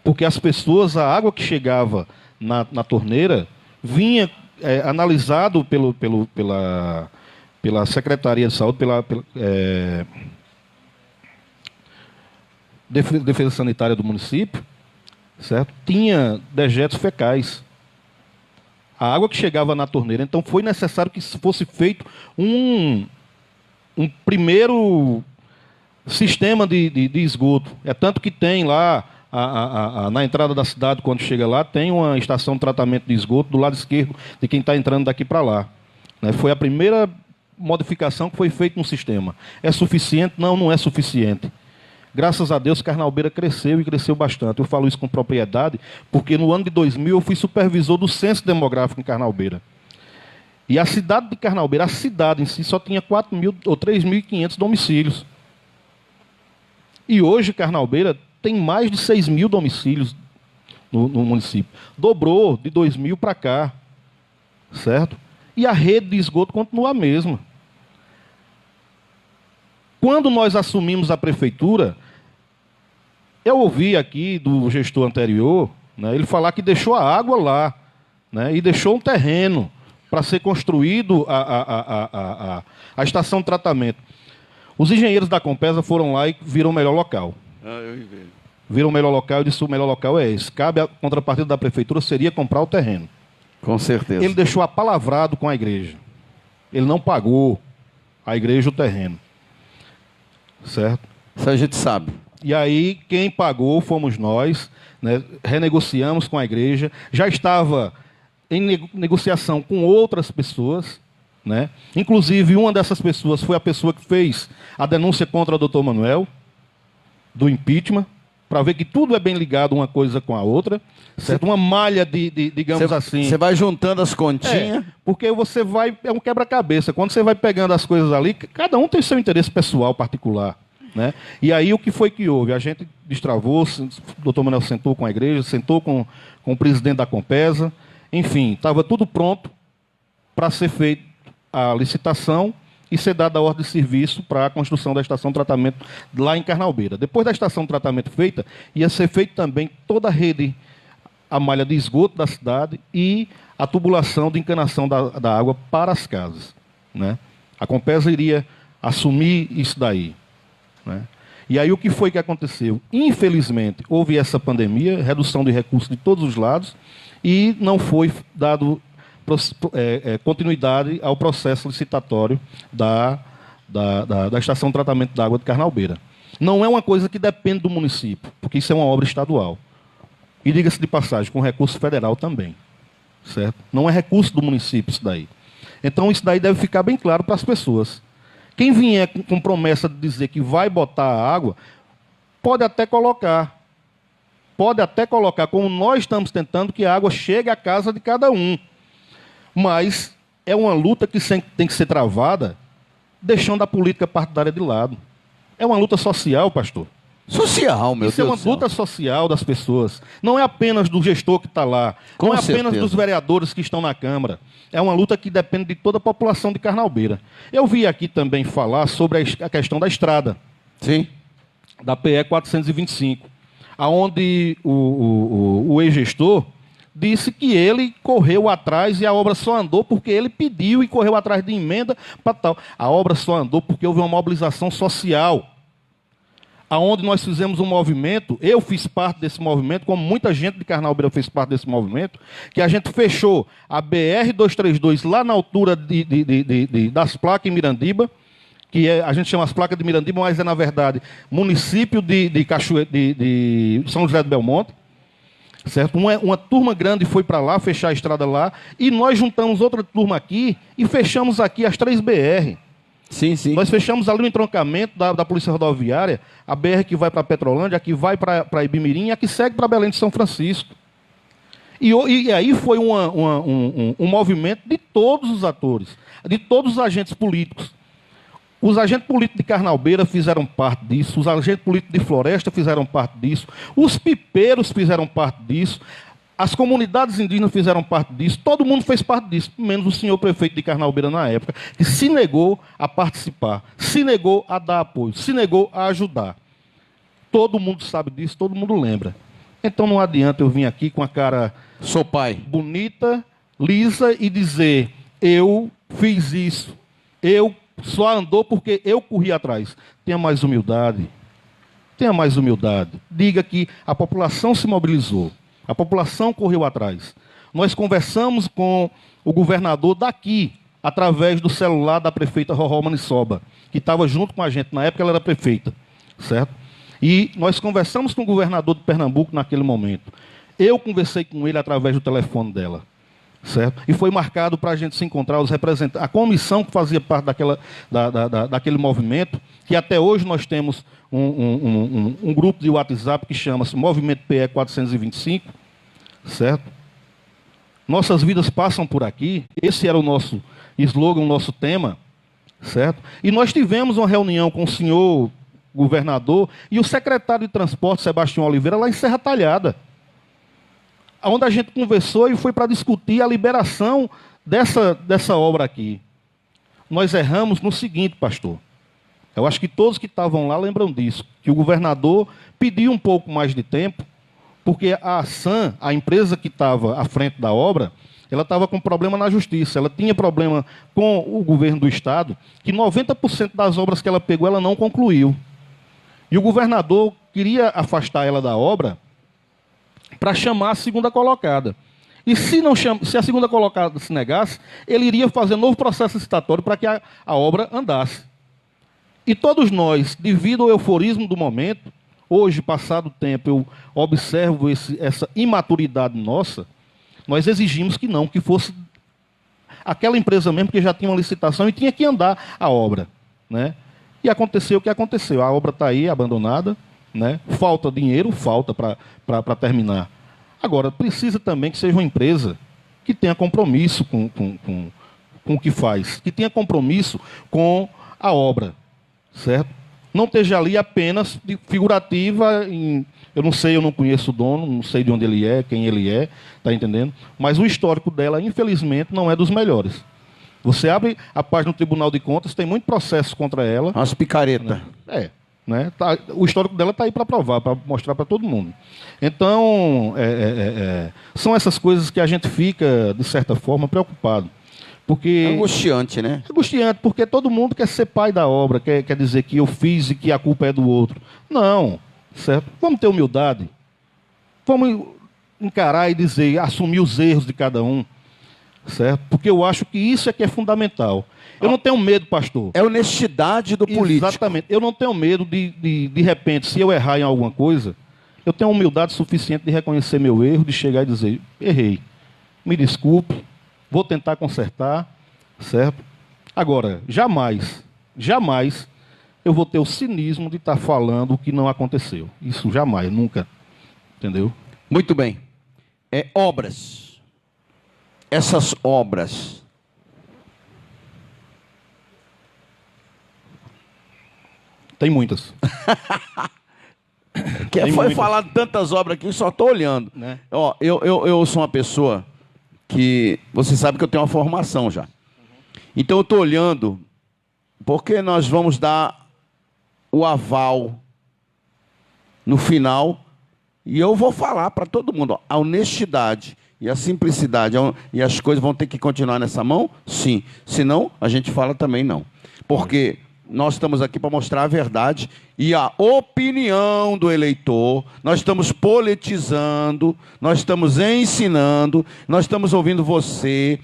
Porque as pessoas, a água que chegava na torneira, vinha analisado pela Secretaria de Saúde, pela Defesa Sanitária do município, certo? Tinha dejetos fecais. A água que chegava na torneira. Então foi necessário que fosse feito um primeiro sistema de esgoto. É tanto que tem lá, na entrada da cidade, quando chega lá, tem uma estação de tratamento de esgoto do lado esquerdo de quem está entrando daqui para lá. Foi a primeira modificação que foi feita no sistema. É suficiente? Não, não é suficiente. Graças a Deus, Carnalbeira cresceu e cresceu bastante. Eu falo isso com propriedade, porque no ano de 2000 eu fui supervisor do censo demográfico em Carnalbeira. E a cidade de Carnalbeira, a cidade em si, só tinha 4.000 ou 3.500 domicílios. E hoje Carnalbeira tem mais de 6.000 domicílios no município. Dobrou de 2000 para cá, certo? E a rede de esgoto continua a mesma. Quando nós assumimos a prefeitura, eu ouvi aqui do gestor anterior, ele falar que deixou a água lá, e deixou um terreno para ser construído a estação de tratamento. Os engenheiros da Compesa foram lá e viram o melhor local. Viram o melhor local e disse: o melhor local é esse. Cabe a contrapartida da prefeitura seria comprar o terreno. Com certeza. Ele deixou apalavrado com a igreja. Ele não pagou a igreja o terreno. Certo? Isso a gente sabe. E aí, quem pagou fomos nós, renegociamos com a igreja, já estava em negociação com outras pessoas, inclusive uma dessas pessoas foi a pessoa que fez a denúncia contra o doutor Manuel, do impeachment, para ver que tudo é bem ligado uma coisa com a outra, certo? Uma malha digamos assim... Você vai juntando as continhas... porque você vai... É um quebra-cabeça. Quando você vai pegando as coisas ali, cada um tem seu interesse pessoal particular, E aí o que foi que houve? A gente destravou, o doutor Manuel sentou com a igreja, sentou com o presidente da Compesa, enfim, estava tudo pronto para ser feita a licitação e ser dada a ordem de serviço para a construção da estação de tratamento lá em Carnalbeira. Depois da estação de tratamento feita, ia ser feita também toda a rede, a malha de esgoto da cidade e a tubulação de encanação da água para as casas. A Compesa iria assumir isso daí. E aí o que foi que aconteceu? Infelizmente, houve essa pandemia, redução de recursos de todos os lados, e não foi dado continuidade ao processo licitatório da estação de tratamento da água de Carnalbeira. Não é uma coisa que depende do município, porque isso é uma obra estadual. E diga-se de passagem, com recurso federal também. Certo? Não é recurso do município isso daí. Então isso daí deve ficar bem claro para as pessoas. Quem vier com promessa de dizer que vai botar a água, pode até colocar. Pode até colocar, como nós estamos tentando, que a água chegue à casa de cada um. Mas é uma luta que tem que ser travada, deixando a política partidária de lado. É uma luta social, pastor. Social, meu Deus do céu. Isso é uma luta social das pessoas. Não é apenas do gestor que está lá. Não é apenas dos vereadores que estão na Câmara. É uma luta que depende de toda a população de Carnalbeira. Eu vi aqui também falar sobre a questão da estrada. Sim. Da PE 425. Onde o ex-gestor disse que ele correu atrás e a obra só andou porque ele pediu e correu atrás de emenda para tal. A obra só andou porque houve uma mobilização social. Aonde nós fizemos um movimento, eu fiz parte desse movimento, como muita gente de Carnalbeira fez parte desse movimento, que a gente fechou a BR-232 lá na altura das placas em Mirandiba, que a gente chama as placas de Mirandiba, mas é, na verdade, município de São José do Belmonte, certo? Uma turma grande foi para lá, fechar a estrada lá, e nós juntamos outra turma aqui e fechamos aqui as 3 BR. Sim, sim. Nós fechamos ali o entroncamento da Polícia Rodoviária, a BR que vai para Petrolândia, a que vai para Ibimirim e a que segue para Belém de São Francisco. E aí foi um movimento de todos os atores, de todos os agentes políticos. Os agentes políticos de Carnalbeira fizeram parte disso, os agentes políticos de Floresta fizeram parte disso, os pipeiros fizeram parte disso, as comunidades indígenas fizeram parte disso, todo mundo fez parte disso, menos o senhor prefeito de Carnalbeira na época, que se negou a participar, se negou a dar apoio, se negou a ajudar. Todo mundo sabe disso, todo mundo lembra. Então não adianta eu vir aqui com a cara Sou pai. bonita, lisa e dizer, eu fiz isso, eu só andou porque eu corri atrás. Tenha mais humildade. Tenha mais humildade. Diga que a população se mobilizou. A população correu atrás. Nós conversamos com o governador daqui, através do celular da prefeita Roró Maniçoba, que estava junto com a gente. Na época ela era prefeita, certo? E nós conversamos com o governador de Pernambuco naquele momento. Eu conversei com ele através do telefone dela. Certo? E foi marcado para a gente se encontrar, os representantes, a comissão que fazia parte daquele movimento, que até hoje nós temos um grupo de WhatsApp que chama-se Movimento PE 425, certo? Nossas vidas passam por aqui, esse era o nosso slogan, o nosso tema, certo? E nós tivemos uma reunião com o senhor governador e o secretário de Transporte, Sebastião Oliveira, lá em Serra Talhada, onde a gente conversou e foi para discutir a liberação dessa obra aqui. Nós erramos no seguinte, pastor. Eu acho que todos que estavam lá lembram disso, que o governador pediu um pouco mais de tempo, porque a ASAM, a empresa que estava à frente da obra, ela estava com problema na justiça, ela tinha problema com o governo do estado, que 90% das obras que ela pegou, ela não concluiu. E o governador queria afastar ela da obra, para chamar a segunda colocada. E se a segunda colocada se negasse, ele iria fazer novo processo licitatório para que a obra andasse. E todos nós, devido ao euforismo do momento, hoje, passado o tempo, eu observo essa imaturidade nossa, nós exigimos que não, que fosse aquela empresa mesmo que já tinha uma licitação e tinha que andar a obra, né? E aconteceu o que aconteceu. A obra está aí, abandonada, né? Falta dinheiro, falta para terminar. Agora, precisa também que seja uma empresa que tenha compromisso com o que faz, que tenha compromisso com a obra, certo? Não esteja ali apenas de figurativa, eu não sei, eu não conheço o dono, não sei de onde ele é, quem ele é, está entendendo? Mas o histórico dela, infelizmente, não é dos melhores. Você abre a página do Tribunal de Contas, tem muito processo contra ela. Umas picaretas. Né? O histórico dela está aí para provar, para mostrar para todo mundo. Então, são essas coisas que a gente fica, de certa forma, preocupado. Porque é angustiante, né? É angustiante, porque todo mundo quer ser pai da obra, quer dizer que eu fiz e que a culpa é do outro. Não, certo? Vamos ter humildade. Vamos encarar e dizer, assumir os erros de cada um. Certo? Porque eu acho que isso é que é fundamental. Eu não tenho medo, pastor. É honestidade do político. Exatamente. Eu não tenho medo de repente, se eu errar em alguma coisa, eu tenho humildade suficiente de reconhecer meu erro, de chegar e dizer, errei, me desculpe, vou tentar consertar, certo? Agora, jamais eu vou ter o cinismo de estar falando o que não aconteceu. Isso jamais, nunca. Entendeu? Muito bem. Obras. Essas obras tem muitas. Foi falado tantas obras aqui, só estou olhando. Né? Ó, eu sou uma pessoa que... Você sabe que eu tenho uma formação já. Então eu estou olhando porque nós vamos dar o aval no final e eu vou falar para todo mundo, ó, a honestidade e a simplicidade, e as coisas vão ter que continuar nessa mão? Sim. Senão, a gente fala também não. Porque nós estamos aqui para mostrar a verdade e a opinião do eleitor. Nós estamos politizando, nós estamos ensinando, nós estamos ouvindo você.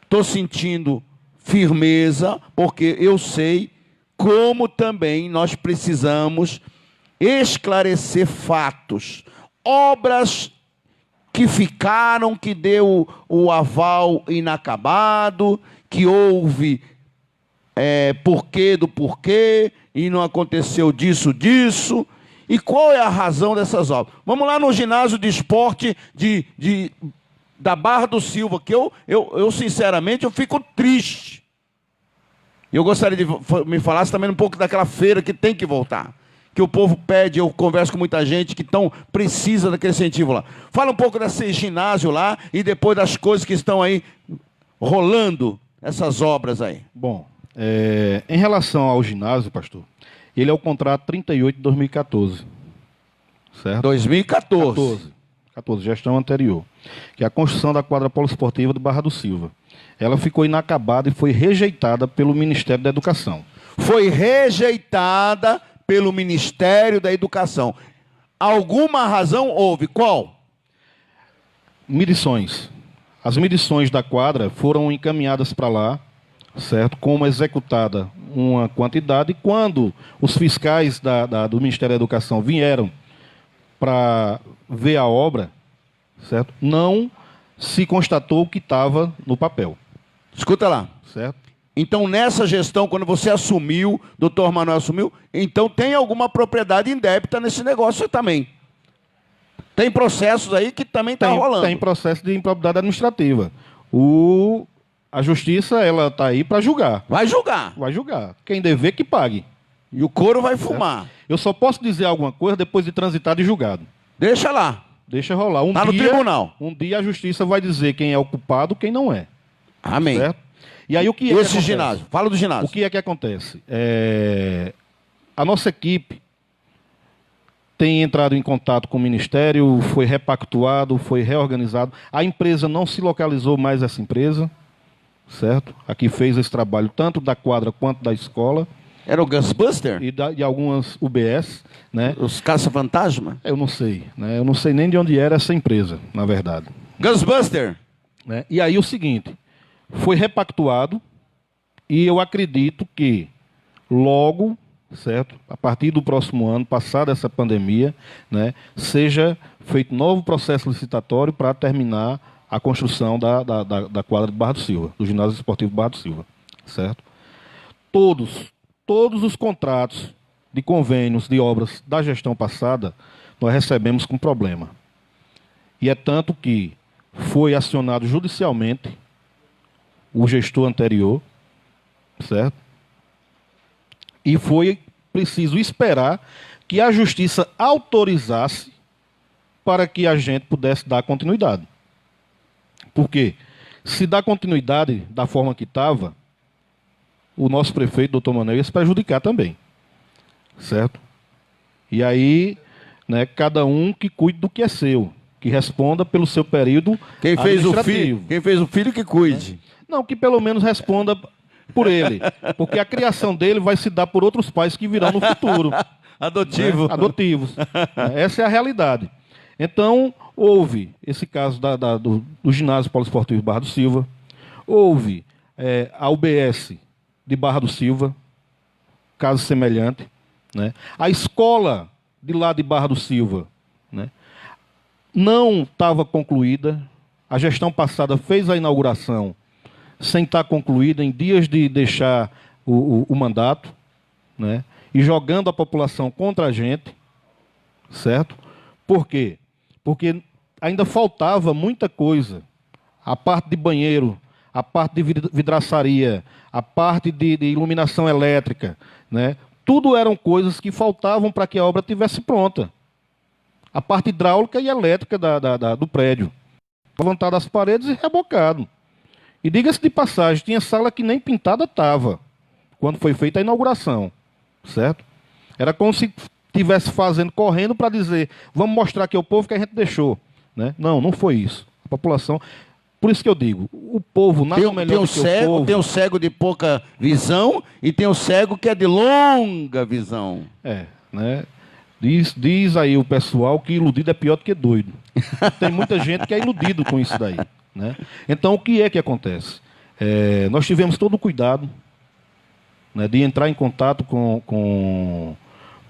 Estou sentindo firmeza, porque eu sei como também nós precisamos esclarecer fatos, obras que ficaram, que deu o aval inacabado, que houve porquê do porquê, e não aconteceu disso. E qual é a razão dessas obras? Vamos lá no ginásio de esporte da Barra do Silva, que eu sinceramente, eu fico triste. Eu gostaria de me falasse também um pouco daquela feira que tem que voltar. Que o povo pede, eu converso com muita gente que precisa daquele incentivo lá. Fala um pouco desse ginásio lá e depois das coisas que estão aí rolando, essas obras aí. Bom, em relação ao ginásio, pastor, ele é o contrato 38 de 2014. Certo? 2014. 14, gestão anterior. Que é a construção da quadra poliesportiva do Barra do Silva. Ela ficou inacabada e foi rejeitada pelo Ministério da Educação. Foi rejeitada pelo Ministério da Educação. Alguma razão houve? Qual? Medições. As medições da quadra foram encaminhadas para lá, certo? Como executada uma quantidade, e quando os fiscais do Ministério da Educação vieram para ver a obra, certo? Não se constatou o que estava no papel. Escuta lá. Certo? Então, nessa gestão, quando você assumiu, doutor Manuel assumiu, então tem alguma propriedade indébita nesse negócio também. Tem processos aí que também está rolando. Tem processo de improbidade administrativa. A justiça, ela está aí para julgar. Vai julgar. Vai julgar. Quem dever, que pague. E o couro vai fumar. Eu só posso dizer alguma coisa depois de transitado e julgado. Deixa lá. Deixa rolar. Tá no tribunal. Um dia a justiça vai dizer quem é o culpado, quem não é. Amém. Certo? E aí o que é esse que ginásio? Fala do ginásio. O que é que acontece? A nossa equipe tem entrado em contato com o Ministério, foi repactuado, foi reorganizado. A empresa não se localizou mais, essa empresa, certo? A que fez esse trabalho tanto da quadra quanto da escola. Era o Ghostbuster? E algumas UBS, né? Os caça-fantasma? Eu não sei, né? Eu não sei nem de onde era essa empresa, na verdade. Ghostbuster? Né? E aí o seguinte, foi repactuado e eu acredito que logo, certo, a partir do próximo ano, passada essa pandemia, né, seja feito novo processo licitatório para terminar a construção da quadra de Barra do Silva, do ginásio esportivo Barra do Silva, certo? Todos os contratos de convênios de obras da gestão passada, nós recebemos com problema. E é tanto que foi acionado judicialmente o gestor anterior, certo? E foi preciso esperar que a justiça autorizasse para que a gente pudesse dar continuidade. Por quê? Se dar continuidade da forma que estava, o nosso prefeito, doutor Manuel, ia se prejudicar também. Certo? E aí, né, cada um que cuide do que é seu, que responda pelo seu período administrativo. Quem fez o filho que cuide. Não, que pelo menos responda por ele. Porque a criação dele vai se dar por outros pais que virão no futuro. Adotivo. Né? Adotivos. Essa é a realidade. Então, houve esse caso do ginásio poliesportivo Barra do Silva, houve a UBS de Barra do Silva, caso semelhante, né? A escola de lá de Barra do Silva, né, não estava concluída, a gestão passada fez a inauguração sem estar concluída, em dias de deixar o mandato, né, e jogando a população contra a gente, certo? Por quê? Porque ainda faltava muita coisa. A parte de banheiro, a parte de vidraçaria, a parte de iluminação elétrica, né? Tudo eram coisas que faltavam para que a obra estivesse pronta. A parte hidráulica e elétrica do prédio. Levantado as paredes e rebocado. E diga-se de passagem, tinha sala que nem pintada estava, quando foi feita a inauguração. Certo? Era como se estivesse fazendo, correndo para dizer, vamos mostrar aqui ao povo que a gente deixou. Né? Não foi isso. A população... Por isso que eu digo, o povo nada melhor do que o povo. Tem o cego de pouca visão e tem o cego que é de longa visão. Né? Diz aí o pessoal que iludido é pior do que doido. Tem muita gente que é iludido com isso daí. Né? Então, o que é que acontece? Nós tivemos todo o cuidado, né, de entrar em contato com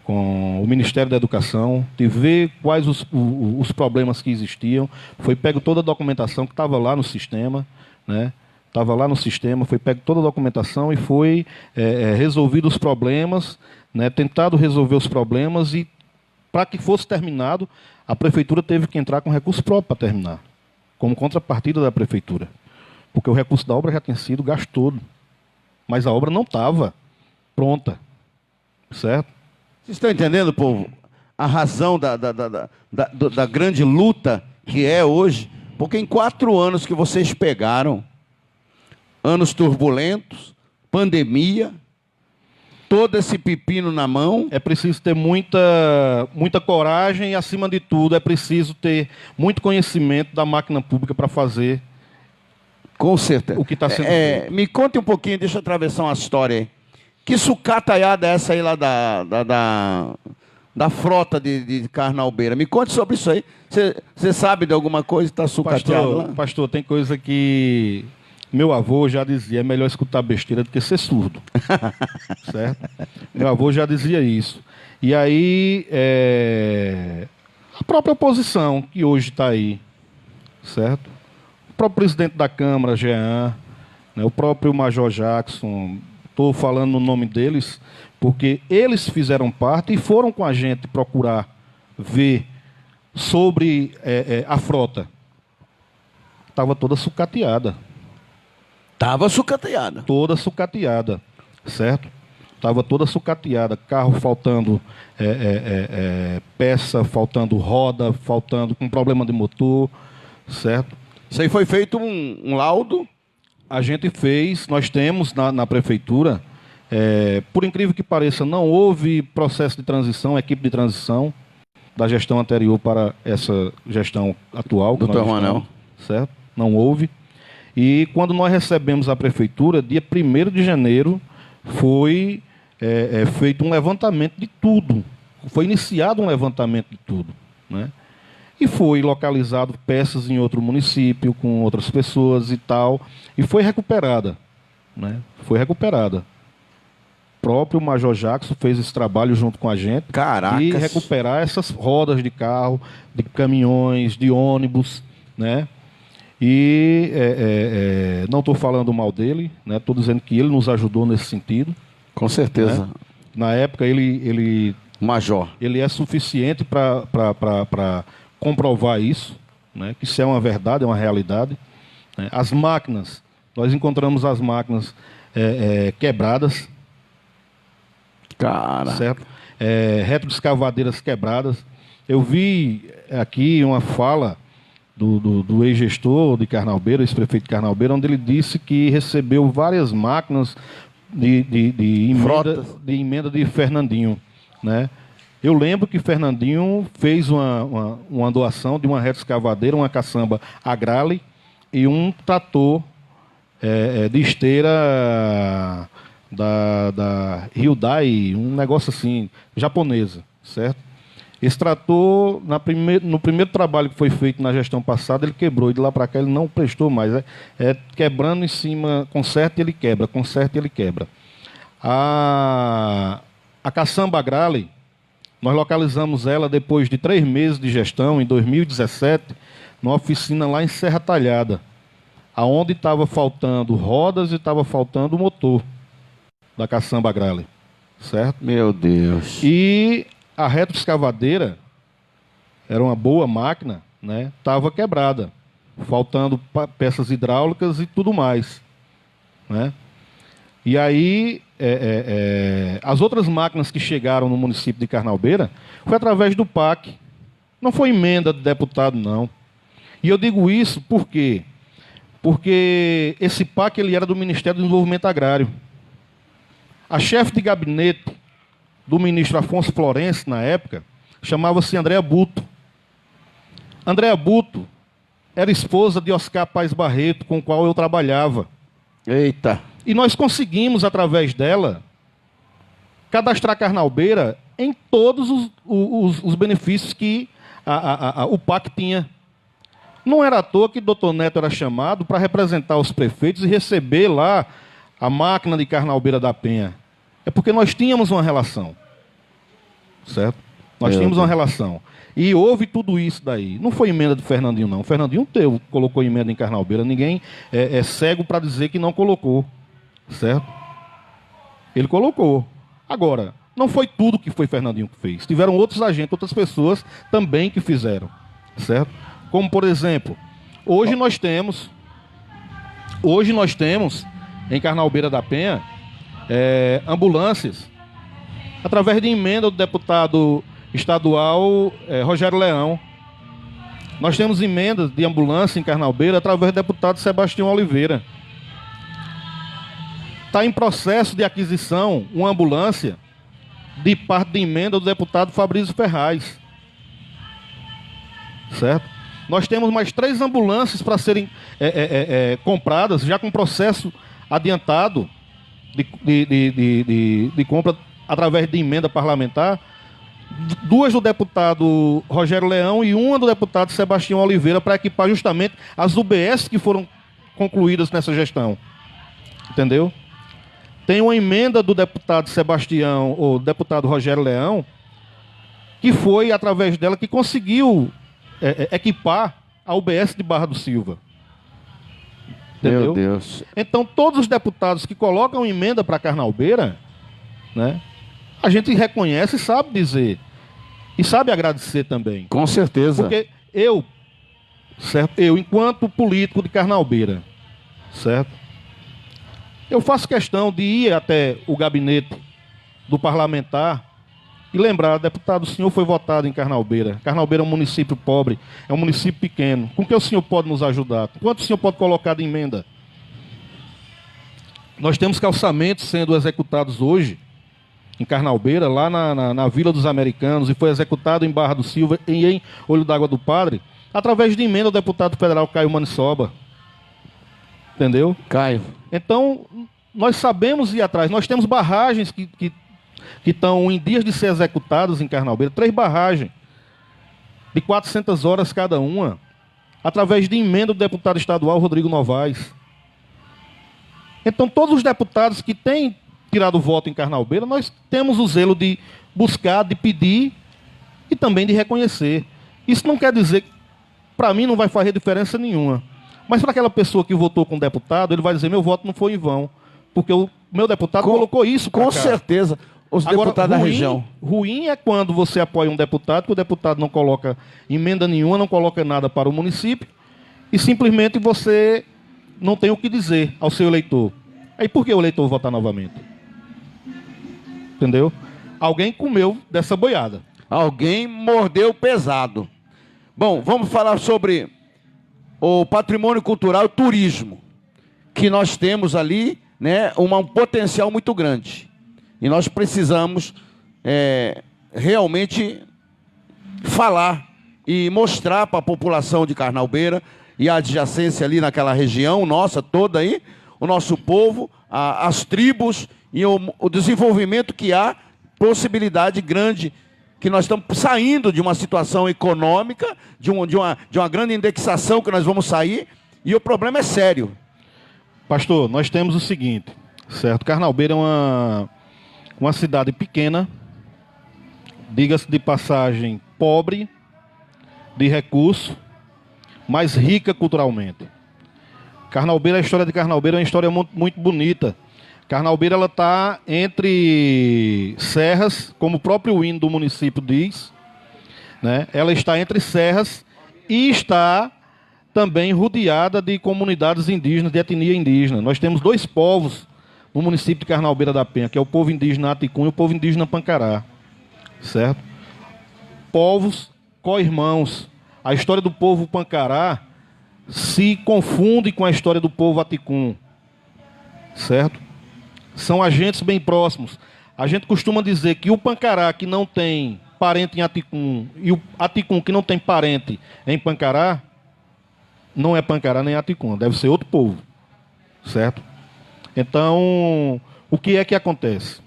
o Ministério da Educação, de ver quais os problemas que existiam. Foi pego toda a documentação que estava lá no sistema, né? Estava lá no sistema, foi pego toda a documentação e foi resolvido os problemas, né? Tentado resolver os problemas e, para que fosse terminado, a Prefeitura teve que entrar com recurso próprio para terminar, como contrapartida da Prefeitura. Porque o recurso da obra já tinha sido gasto todo. Mas a obra não estava pronta. Certo? Vocês estão entendendo, povo? A razão da grande luta que é hoje? Porque em 4 anos que vocês pegaram, anos turbulentos, pandemia, todo esse pepino na mão. É preciso ter muita coragem e, acima de tudo, é preciso ter muito conhecimento da máquina pública para fazer. Com certeza. O que está sendo feito. Me conte um pouquinho, deixa eu atravessar uma história aí. Que sucataiada é essa aí lá da frota de Carnalbeira? Me conte sobre isso aí. Você sabe de alguma coisa que está sucateado lá? Pastor, tem coisa que meu avô já dizia, é melhor escutar besteira do que ser surdo. Certo? Meu avô já dizia isso. E aí, a própria oposição, que hoje está aí, certo? O próprio presidente da Câmara, Jean, né, o próprio Major Jackson, estou falando no nome deles, porque eles fizeram parte e foram com a gente procurar ver sobre a frota. Estava toda sucateada. Estava sucateada. Toda sucateada, certo? Estava toda sucateada. Carro faltando peça, faltando roda, faltando com problema de motor, certo? Isso aí foi feito um laudo? A gente fez, nós temos na prefeitura, por incrível que pareça, não houve processo de transição, equipe de transição da gestão anterior para essa gestão atual. Doutor Manuel. Certo? Não houve. E quando nós recebemos a prefeitura, dia 1º de janeiro, foi feito um levantamento de tudo. Foi iniciado um levantamento de tudo, né? E foi localizado peças em outro município, com outras pessoas e tal, e foi recuperada, né? Foi recuperada. O próprio Major Jackson fez esse trabalho junto com a gente. Caracas. De recuperar essas rodas de carro, de caminhões, de ônibus, né? E não estou falando mal dele, né? Estou dizendo que ele nos ajudou nesse sentido. Com certeza. Né? Na época, ele Major. Ele é suficiente para comprovar isso, né? Que isso é uma verdade, é uma realidade. Né? As máquinas, nós encontramos as máquinas quebradas. Cara. Certo? Retroescavadeiras quebradas. Eu vi aqui uma fala do ex-gestor de Carnalbeira, ex-prefeito de Carnalbeira, onde ele disse que recebeu várias máquinas de emenda de Fernandinho, né? Eu lembro que Fernandinho fez uma doação de uma retroescavadeira, uma caçamba Agrale e um trator de esteira da Hyundai, um negócio assim, japonesa, certo? Esse trator, no primeiro trabalho que foi feito na gestão passada, ele quebrou, e de lá para cá ele não prestou mais. Quebrando em cima, conserta e ele quebra, conserta e ele quebra. A caçamba Agrale, nós localizamos ela depois de 3 meses de gestão, em 2017, numa oficina lá em Serra Talhada, aonde estava faltando rodas e estava faltando motor da caçamba Agrale, certo? Meu Deus. E a retroescavadeira era uma boa máquina, né? Estava quebrada, faltando peças hidráulicas e tudo mais, né? E aí, as outras máquinas que chegaram no município de Carnalbeira foi através do PAC. Não foi emenda do deputado, não. E eu digo isso por quê? Porque esse PAC ele era do Ministério do Desenvolvimento Agrário. A chefe de gabinete do ministro Afonso Florencio, na época, chamava-se Andréa Buto. Andréa Buto era esposa de Oscar Paes Barreto, com o qual eu trabalhava. Eita. E nós conseguimos, através dela, cadastrar Carnalbeira em todos os benefícios que o PAC tinha. Não era à toa que Dr. Neto era chamado para representar os prefeitos e receber lá a máquina de Carnalbeira da Penha. É porque nós tínhamos uma relação, certo? Nós tínhamos uma relação. E houve tudo isso daí. Não foi emenda do Fernandinho, não. O Fernandinho colocou emenda em Carnalbeira. Ninguém é cego para dizer que não colocou, certo? Ele colocou. Agora, não foi tudo que foi Fernandinho que fez. Tiveram outros agentes, outras pessoas também que fizeram, certo? Como, por exemplo, hoje nós temos em Carnalbeira da Penha ambulâncias através de emenda do deputado estadual Rogério Leão. Nós temos emendas de ambulância em Carnalbeira através do deputado Sebastião Oliveira. Está em processo de aquisição uma ambulância de parte de emenda do deputado Fabrício Ferraz. Certo? Nós temos mais 3 ambulâncias para serem compradas, já com processo adiantado de compra através de emenda parlamentar. 2 do deputado Rogério Leão e 1 do deputado Sebastião Oliveira, para equipar justamente as UBS que foram concluídas nessa gestão. Entendeu? Tem uma emenda do deputado Sebastião, ou deputado Rogério Leão, que foi através dela que conseguiu equipar a UBS de Barra do Silva. Entendeu? Meu Deus. Então, todos os deputados que colocam emenda para Carnalbeira, né, a gente reconhece e sabe dizer. E sabe agradecer também. Com certeza. Porque eu, enquanto político de Carnalbeira, certo? Eu faço questão de ir até o gabinete do parlamentar e lembrar, deputado, o senhor foi votado em Carnalbeira. Carnalbeira é um município pobre, é um município pequeno. Com que o senhor pode nos ajudar? Quanto o senhor pode colocar de emenda? Nós temos calçamentos sendo executados hoje em Carnalbeira, lá na Vila dos Americanos, e foi executado em Barra do Silva e em Olho d'Água do Padre, através de emenda do deputado federal Caio Maniçoba. Entendeu? Caio. Então, nós sabemos ir atrás. Nós temos barragens que estão em dias de ser executadas em Carnalbeira. 3 barragens, de 400 horas cada uma, através de emenda do deputado estadual Rodrigo Novaes. Então, todos os deputados que têm tirado voto em Carnalbeira, nós temos o zelo de buscar, de pedir e também de reconhecer. Isso não quer dizer, para mim, não vai fazer diferença nenhuma. Mas para aquela pessoa que votou com o deputado, ele vai dizer, meu voto não foi em vão. Porque o meu deputado colocou isso para cá. Com certeza. Os Agora, deputados da região. Ruim é quando você apoia um deputado, que o deputado não coloca emenda nenhuma, não coloca nada para o município, e simplesmente você não tem o que dizer ao seu eleitor. Aí por que o eleitor votar novamente? Entendeu? Alguém comeu dessa boiada. Alguém mordeu pesado. Bom, vamos falar sobre o patrimônio cultural e turismo, que nós temos ali, né, um potencial muito grande. E nós precisamos realmente falar e mostrar para a população de Carnalbeira e a adjacência ali naquela região nossa toda aí, o nosso povo, as tribos e o desenvolvimento que há, possibilidade grande, que nós estamos saindo de uma situação econômica, de uma grande indexação que nós vamos sair, e o problema é sério. Pastor, nós temos o seguinte, certo? Carnalbeira é uma cidade pequena, diga-se de passagem, pobre, de recurso, mas rica culturalmente. Carnalbeira, a história de Carnalbeira é uma história muito, muito bonita. Carnalbeira está entre serras, como o próprio hino do município diz, né? Ela está entre serras e está também rodeada de comunidades indígenas, de etnia indígena. Nós temos 2 povos no município de Carnalbeira da Penha, que é o povo indígena Aticum e o povo indígena Pancará, certo? Povos co-irmãos. A história do povo Pancará se confunde com a história do povo Aticum, certo? São agentes bem próximos. A gente costuma dizer que o Pancará que não tem parente em Aticum e o Aticum que não tem parente em Pancará, não é Pancará nem Aticum, deve ser outro povo, certo? Então, o que é que acontece?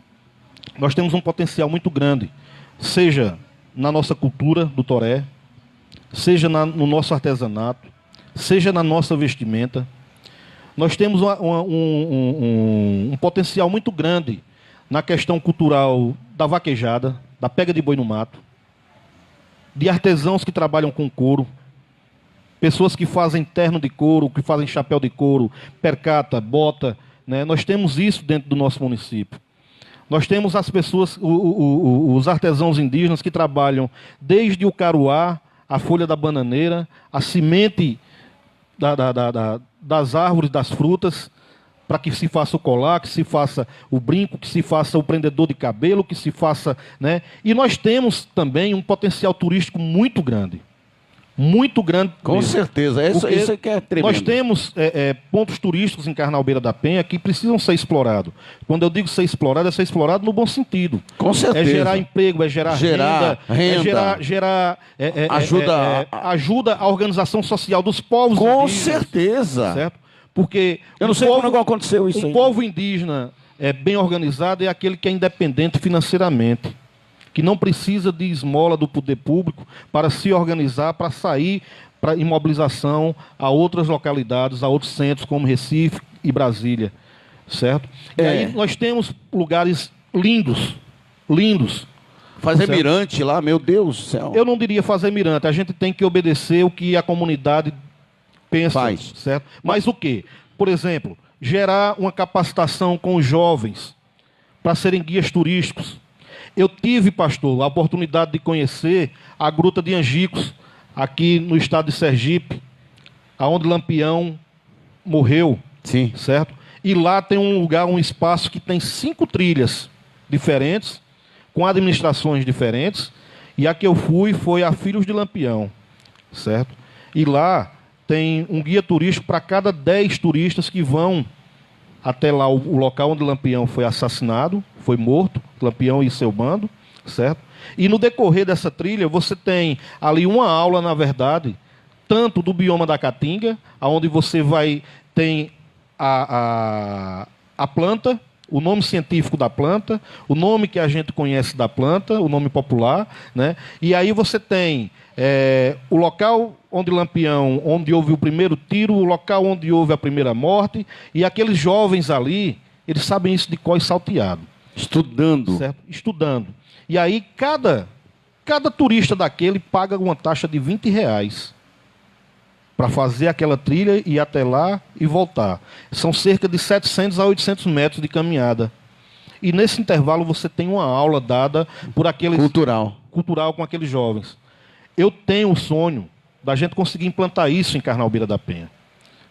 Nós temos um potencial muito grande, seja na nossa cultura do Toré, seja no nosso artesanato, seja na nossa vestimenta. Nós temos um potencial muito grande na questão cultural da vaquejada, da pega de boi no mato, de artesãos que trabalham com couro, pessoas que fazem terno de couro, que fazem chapéu de couro, percata, bota, né? Nós temos isso dentro do nosso município. Nós temos as pessoas, os artesãos indígenas que trabalham desde o caruá, a folha da bananeira, a semente das árvores, das frutas, para que se faça o colar, que se faça o brinco, que se faça o prendedor de cabelo, que se faça, né? E nós temos também um potencial turístico muito grande. Muito grande. Com mesmo. certeza, isso é que é tremendo. Nós temos pontos turísticos em Carnalbeira da Penha que precisam ser explorados. Quando eu digo ser explorado, é ser explorado no bom sentido. Com certeza. É gerar emprego, é gerar renda. É gerar ajuda à organização social dos povos Com indígenas. certeza. Certo? Porque eu não sei como aconteceu isso aí. Um povo indígena bem organizado é aquele que é independente financeiramente, que não precisa de esmola do poder público para se organizar, para sair para imobilização a outras localidades, a outros centros como Recife e Brasília, certo? E aí nós temos lugares lindos, lindos. Fazer certo? Mirante lá, meu Deus do céu. Eu não diria fazer mirante, a gente tem que obedecer o que a comunidade pensa, faz. Certo? Mas o quê? Por exemplo, gerar uma capacitação com os jovens para serem guias turísticos. Eu tive, pastor, a oportunidade de conhecer a Gruta de Angicos, aqui no estado de Sergipe, aonde Lampião morreu. Sim. Certo? E lá tem um lugar, um espaço que tem 5 trilhas diferentes, com administrações diferentes, e a que eu fui foi a Filhos de Lampião, certo? E lá tem um guia turístico para cada 10 turistas que vão até lá o local onde Lampião foi assassinado, foi morto, Lampião e seu bando, certo? E no decorrer dessa trilha, você tem ali uma aula, na verdade, tanto do bioma da Caatinga, onde você tem a planta, o nome científico da planta, o nome que a gente conhece da planta, o nome popular, né? E aí você tem o local onde Lampião, onde houve o primeiro tiro, o local onde houve a primeira morte, e aqueles jovens ali, eles sabem isso de cor e salteado. Estudando. Certo? Estudando. E aí cada turista daquele paga uma taxa de R$20 para fazer aquela trilha e ir até lá e voltar. São cerca de 700 a 800 metros de caminhada. E nesse intervalo você tem uma aula dada por aqueles... Cultural com aqueles jovens. Eu tenho o sonho da gente conseguir implantar isso em Carnalbeira da Penha.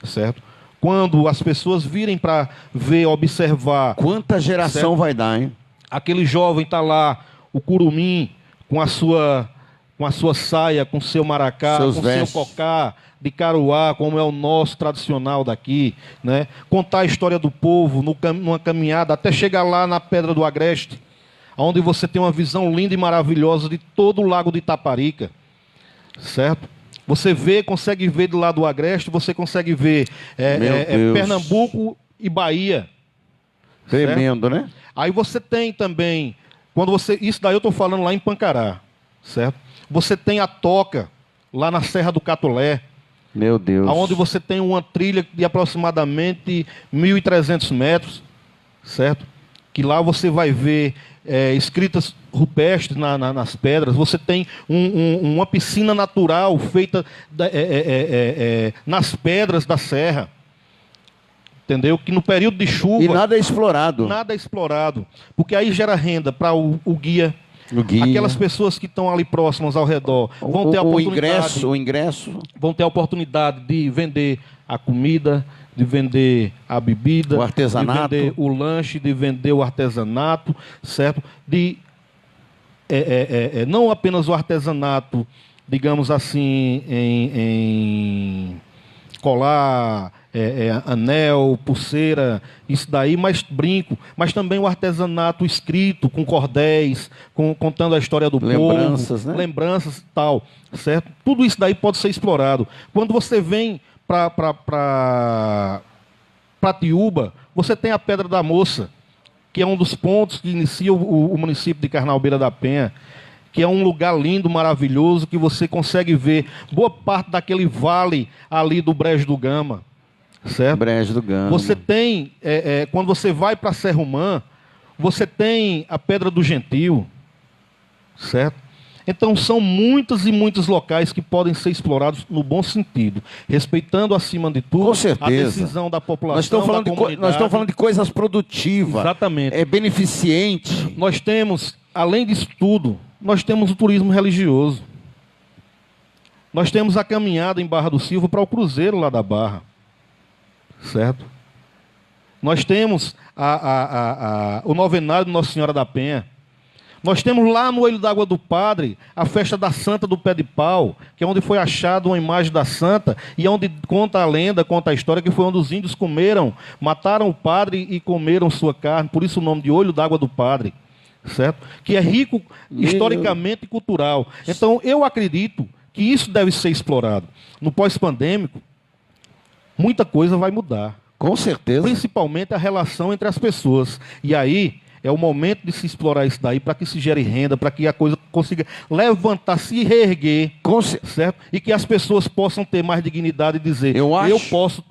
Certo? Quando as pessoas virem para ver, observar... Quanta geração certo? Vai dar, hein? Aquele jovem está lá, o curumim, com a sua saia, com seu maracá, seus com vestes. Seu cocá, de caruá, como é o nosso tradicional daqui, né? Contar a história do povo numa caminhada até chegar lá na Pedra do Agreste, onde você tem uma visão linda e maravilhosa de todo o Lago de Itaparica, certo? Você consegue ver do lado do Agreste, você consegue ver Pernambuco e Bahia. Tremendo, certo? Né? Aí você tem também, isso daí eu estou falando lá em Pancará, certo? Você tem a Toca, lá na Serra do Catolé. Meu Deus. Onde você tem uma trilha de aproximadamente 1.300 metros, certo? Que lá você vai ver escritas rupestres nas pedras. Você tem uma piscina natural feita nas pedras da serra. Entendeu? Que no período de chuva... E nada é explorado. Nada é explorado. Porque aí gera renda para o guia. Aquelas pessoas que estão ali próximas ao redor vão ter a oportunidade... O ingresso. Vão ter a oportunidade de vender a comida, de vender a bebida... O artesanato. De vender o lanche, de vender o artesanato, certo? Não apenas o artesanato, digamos assim, em colar... anel, pulseira, isso daí, mas brinco, mas também o artesanato escrito, com cordéis, contando a história do lembranças, povo, né? Lembranças e tal, certo? Tudo isso daí pode ser explorado. Quando você vem para Tiúba, você tem a Pedra da Moça, que é um dos pontos que inicia o município de Carnalbeira da Penha, que é um lugar lindo, maravilhoso, que você consegue ver boa parte daquele vale ali do Brejo do Gama. Certo? Brejo do Gama. Você tem, quando você vai para Serra Humã, você tem a Pedra do Gentil, certo? Então são muitos e muitos locais que podem ser explorados no bom sentido, respeitando acima de tudo Com certeza. a decisão da população, Nós estamos falando, nós estamos falando de coisas produtivas. Exatamente. É beneficente. Nós temos, além disso tudo, nós temos o turismo religioso. Nós temos a caminhada em Barra do Silva para o cruzeiro lá da Barra, certo? Nós temos o novenário de Nossa Senhora da Penha. Nós temos lá no Olho d'Água do Padre a festa da Santa do Pé de Pau, que é onde foi achada uma imagem da Santa e onde conta a lenda, conta a história que foi onde os índios comeram, mataram o padre e comeram sua carne, por isso o nome de Olho d'Água do Padre, certo? Que é rico historicamente e cultural. Então eu acredito que isso deve ser explorado. No pós-pandêmico, muita coisa vai mudar. Com certeza. Principalmente a relação entre as pessoas. E aí é o momento de se explorar isso daí para que se gere renda, para que a coisa consiga levantar, se reerguer, certo? E que as pessoas possam ter mais dignidade e dizer, eu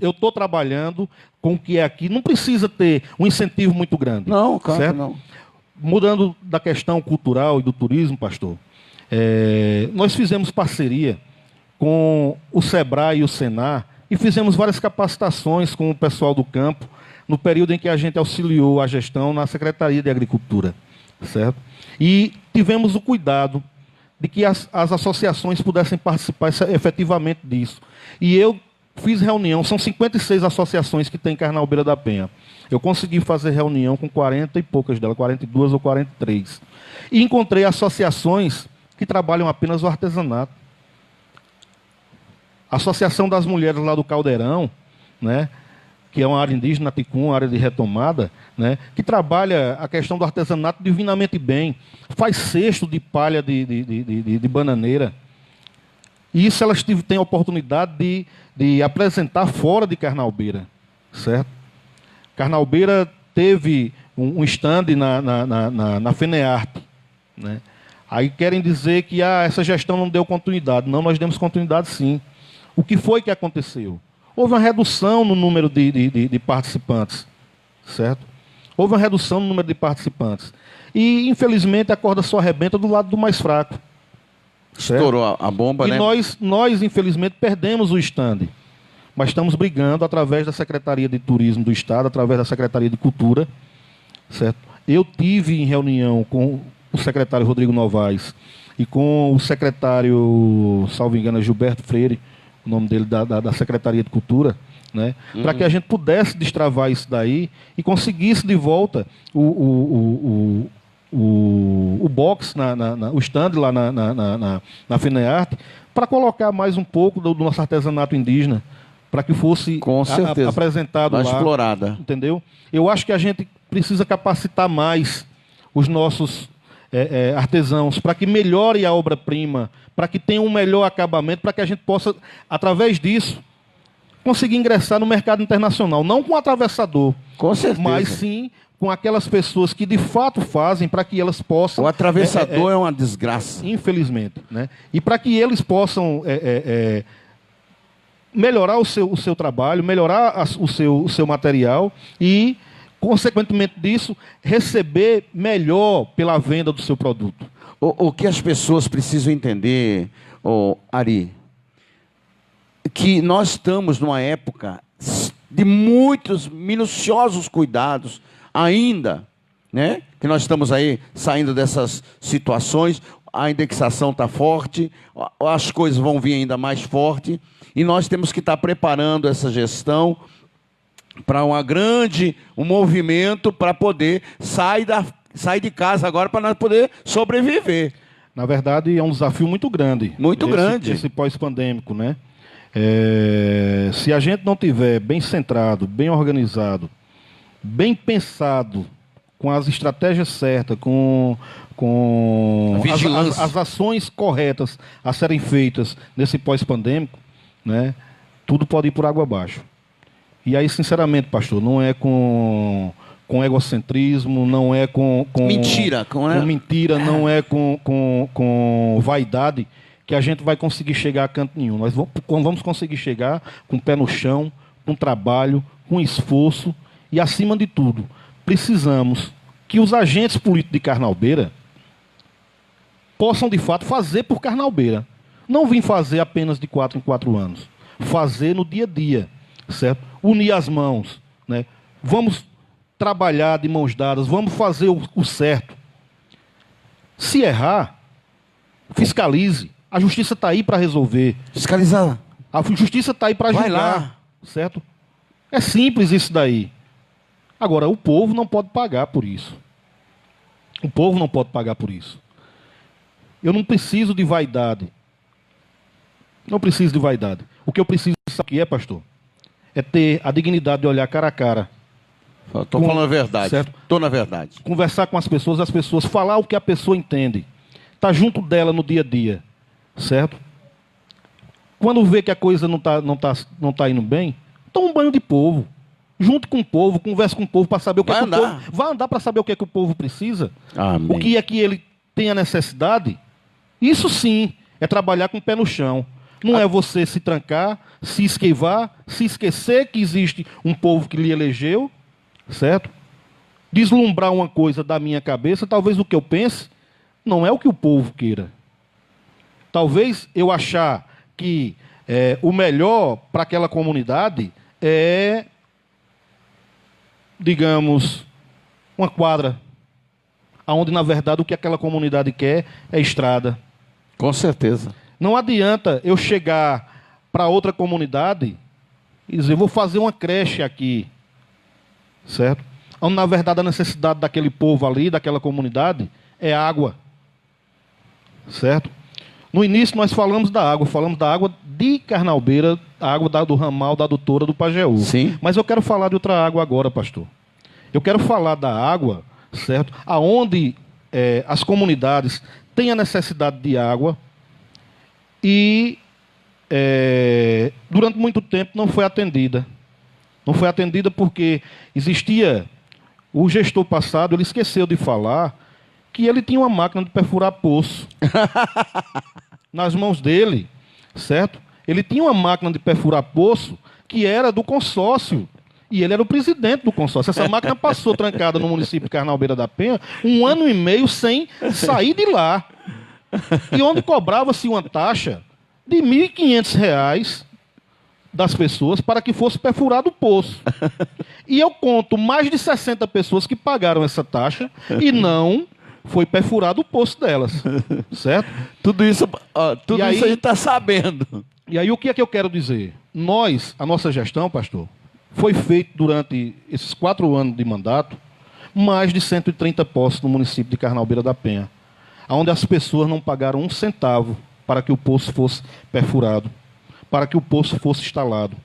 estou trabalhando com o que é aqui. Não precisa ter um incentivo muito grande. Não, claro, certo? não. Mudando da questão cultural e do turismo, pastor, nós fizemos parceria com o SEBRAE e o SENAR e fizemos várias capacitações com o pessoal do campo no período em que a gente auxiliou a gestão na Secretaria de Agricultura, certo? E tivemos o cuidado de que as associações pudessem participar efetivamente disso. E eu fiz reunião, são 56 associações que tem em Carnalbeira da Penha. Eu consegui fazer reunião com 40 e poucas delas, 42 ou 43. E encontrei associações que trabalham apenas o artesanato. A Associação das Mulheres lá do Caldeirão, né, que é uma área indígena, Ticum, uma área de retomada, né, que trabalha a questão do artesanato divinamente bem, faz cesto de palha de bananeira. E isso elas têm a oportunidade de apresentar fora de Carnalbeira, certo? Carnalbeira teve um stand na FENEARTE, né? Aí querem dizer que essa gestão não deu continuidade. Não, nós demos continuidade sim. O que foi que aconteceu? Houve uma redução no número de participantes, certo? Houve uma redução no número de participantes. E, infelizmente, a corda só arrebenta do lado do mais fraco. Certo? Estourou a bomba, né? E nós, infelizmente, perdemos o stand. Mas estamos brigando através da Secretaria de Turismo do Estado, através da Secretaria de Cultura, certo? Eu tive em reunião com o secretário Rodrigo Novaes e com o secretário, salvo engano, Gilberto Freire, o nome dele, da Secretaria de Cultura, né? Para que a gente pudesse destravar isso daí e conseguisse de volta o box, o stand lá na FENEARTE, para colocar mais um pouco do nosso artesanato indígena, para que fosse apresentado lá. Explorada. Entendeu? Eu acho que a gente precisa capacitar mais os nossos artesãos, para que melhore a obra-prima, para que tenha um melhor acabamento, para que a gente possa, através disso, conseguir ingressar no mercado internacional. Não com atravessador, com certeza, mas sim com aquelas pessoas que de fato fazem para que elas possam... O atravessador é uma desgraça. Infelizmente. Né? E para que eles possam melhorar o seu trabalho, melhorar o seu material e, consequentemente disso, receber melhor pela venda do seu produto. O que as pessoas precisam entender, Ari, que nós estamos numa época de muitos minuciosos cuidados ainda, né? Que nós estamos aí saindo dessas situações, a indexação está forte, as coisas vão vir ainda mais forte, e nós temos que estar preparando essa gestão para um movimento para poder sair de casa agora para nós poder sobreviver. Na verdade, é um desafio muito grande. Muito grande. Esse pós-pandêmico, né? Se a gente não tiver bem centrado, bem organizado, bem pensado, com as estratégias certas, com as ações corretas a serem feitas nesse pós-pandêmico, né? Tudo pode ir por água abaixo. E aí, sinceramente, pastor, não é com egocentrismo, não é com mentira, mentira, não é com vaidade que a gente vai conseguir chegar a canto nenhum. Nós vamos conseguir chegar com o pé no chão, com trabalho, com esforço e, acima de tudo, precisamos que os agentes políticos de Carnalbeira possam, de fato, fazer por Carnalbeira. Não vim fazer apenas de 4 em 4 anos. Fazer no dia a dia, certo? Unir as mãos, né? Vamos trabalhar de mãos dadas, vamos fazer o certo. Se errar, fiscalize. A justiça está aí para resolver. Fiscalizar. A justiça está aí para Vai julgar, lá. certo? É simples isso daí. Agora, o povo não pode pagar por isso. O povo não pode pagar por isso. Eu não preciso de vaidade. Não preciso de vaidade. O que eu preciso, sabe o que é, pastor? É ter a dignidade de olhar cara a cara. Estou falando a verdade. Certo? Estou na verdade. Conversar com as pessoas, falar o que a pessoa entende. Estar junto dela no dia a dia. Certo? Quando vê que a coisa não tá indo bem, toma um banho de povo. Junto com o povo, conversa com o povo para saber o que é que o povo... Vai andar para saber o que é que o povo precisa. Amém. O que é que ele tem a necessidade. Isso sim é trabalhar com o pé no chão. Não é você se trancar, se esquivar, se esquecer que existe um povo que lhe elegeu, certo? Deslumbrar uma coisa da minha cabeça, talvez o que eu pense não é o que o povo queira. Talvez eu achar que o melhor para aquela comunidade é, digamos, uma quadra, onde, na verdade, o que aquela comunidade quer é estrada. Com certeza. Não adianta eu chegar para outra comunidade e dizer, vou fazer uma creche aqui, certo? Onde, na verdade, a necessidade daquele povo ali, daquela comunidade, é água, certo? No início nós falamos da água de Carnalbeira, a água do ramal, da adutora do Pajeú. Sim. Mas eu quero falar de outra água agora, pastor. Eu quero falar da água, certo? Aonde as comunidades têm a necessidade de água e durante muito tempo não foi atendida. Não foi atendida porque existia... O gestor passado, ele esqueceu de falar que ele tinha uma máquina de perfurar poço nas mãos dele, certo? Ele tinha uma máquina de perfurar poço que era do consórcio. E ele era o presidente do consórcio. Essa máquina passou trancada no município de Carnalbeira da Penha 1 ano e meio sem sair de lá. E onde cobrava-se uma taxa de R$ 1.500 das pessoas para que fosse perfurado o poço. E eu conto mais de 60 pessoas que pagaram essa taxa e não foi perfurado o poço delas. Certo? Tudo isso, E aí- isso a gente está sabendo. E aí o que é que eu quero dizer? A nossa gestão, pastor, foi feito durante esses 4 anos de mandato, mais de 130 poços no município de Carnalbeira da Penha, onde as pessoas não pagaram um centavo para que o poço fosse perfurado, para que o poço fosse instalado.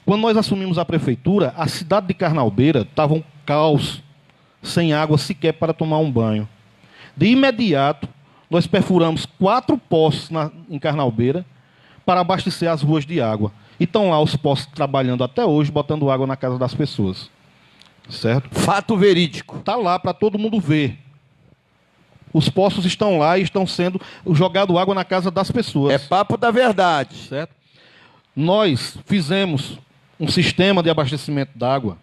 Quando nós assumimos a prefeitura, a cidade de Carnalbeira estava um caos, sem água sequer para tomar um banho. De imediato, nós perfuramos 4 poços em Carnalbeira para abastecer as ruas de água. E estão lá os poços trabalhando até hoje, botando água na casa das pessoas. Certo? Fato verídico. Está lá para todo mundo ver. Os poços estão lá e estão sendo jogado água na casa das pessoas. É papo da verdade. Certo? Nós fizemos um sistema de abastecimento d'água,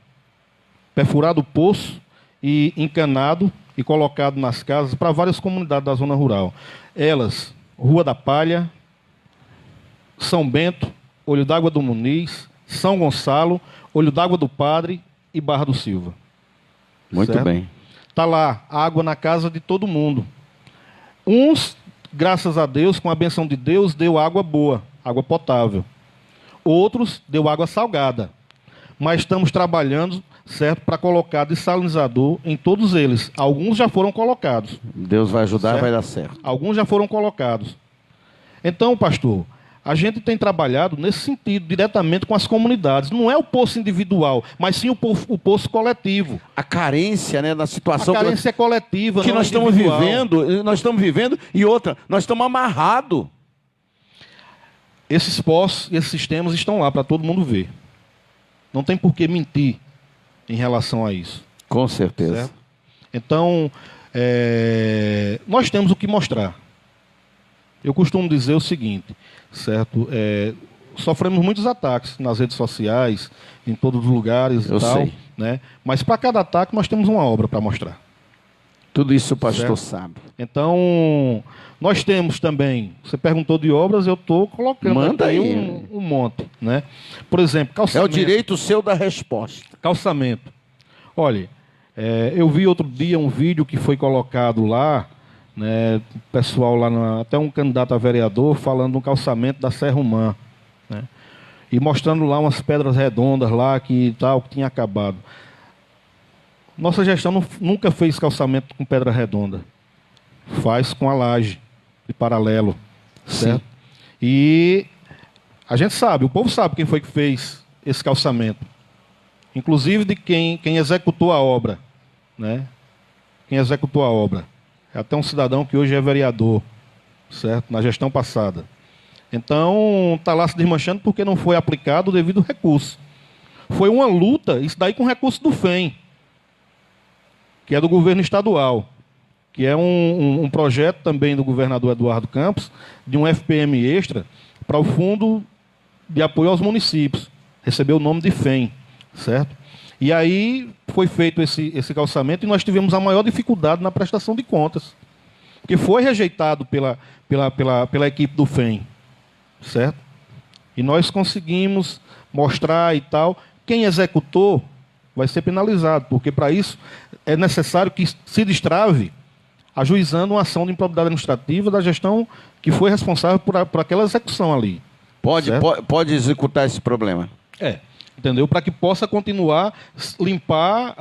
perfurado o poço e encanado e colocado nas casas para várias comunidades da zona rural. Elas, Rua da Palha, São Bento, Olho d'Água do Muniz, São Gonçalo, Olho d'Água do Padre e Barra do Silva. Muito Certo? bem. Está lá, água na casa de todo mundo. Uns, graças a Deus, com a benção de Deus, deu água boa, água potável. Outros, deu água salgada. Mas estamos trabalhando, certo, para colocar dessalinizador em todos eles. Alguns já foram colocados. Deus vai ajudar, Certo. vai dar certo. Alguns já foram colocados. Então, pastor, a gente tem trabalhado nesse sentido, diretamente com as comunidades. Não é o poço individual, mas sim o poço coletivo. A carência, né, na A situação carência é coletiva, que não nós é estamos individual. vivendo, e outra, nós estamos amarrados. Esses postos, esses sistemas estão lá para todo mundo ver. Não tem por que mentir em relação a isso. Com certeza. Certo? Então, nós temos o que mostrar. Eu costumo dizer o seguinte, certo? Sofremos muitos ataques nas redes sociais, em todos os lugares e Eu tal, sei. né? Mas para cada ataque nós temos uma obra para mostrar. Tudo isso o pastor Certo. sabe. Então, nós temos também, você perguntou de obras, eu estou colocando Manda aqui aí. um monte, né? Por exemplo, É calçamento. o direito seu da resposta. Calçamento. Olha, eu vi outro dia um vídeo que foi colocado lá, né, o pessoal lá, até um candidato a vereador, falando do calçamento da Serra Humã, né, e mostrando lá umas pedras redondas lá que tal, que tinha acabado. Nossa gestão nunca fez calçamento com pedra redonda. Faz com a laje, de paralelo, certo? E a gente sabe, o povo sabe quem foi que fez esse calçamento. Inclusive de quem executou a obra, né? Quem executou a obra. É até um cidadão que hoje é vereador, certo? Na gestão passada. Então, está lá se desmanchando porque não foi aplicado o devido recurso. Foi uma luta, isso daí com recurso do FEM, que é do governo estadual, que é um projeto também do governador Eduardo Campos, de um FPM extra, para o Fundo de Apoio aos Municípios. Recebeu o nome de FEM, certo? E aí foi feito esse calçamento e nós tivemos a maior dificuldade na prestação de contas, porque foi rejeitado pela equipe do FEM, certo? E nós conseguimos mostrar e tal. Quem executou vai ser penalizado, porque para isso é necessário que se destrave ajuizando uma ação de improbidade administrativa da gestão que foi responsável por aquela execução ali. Pode executar esse problema. Entendeu? Para que possa continuar limpar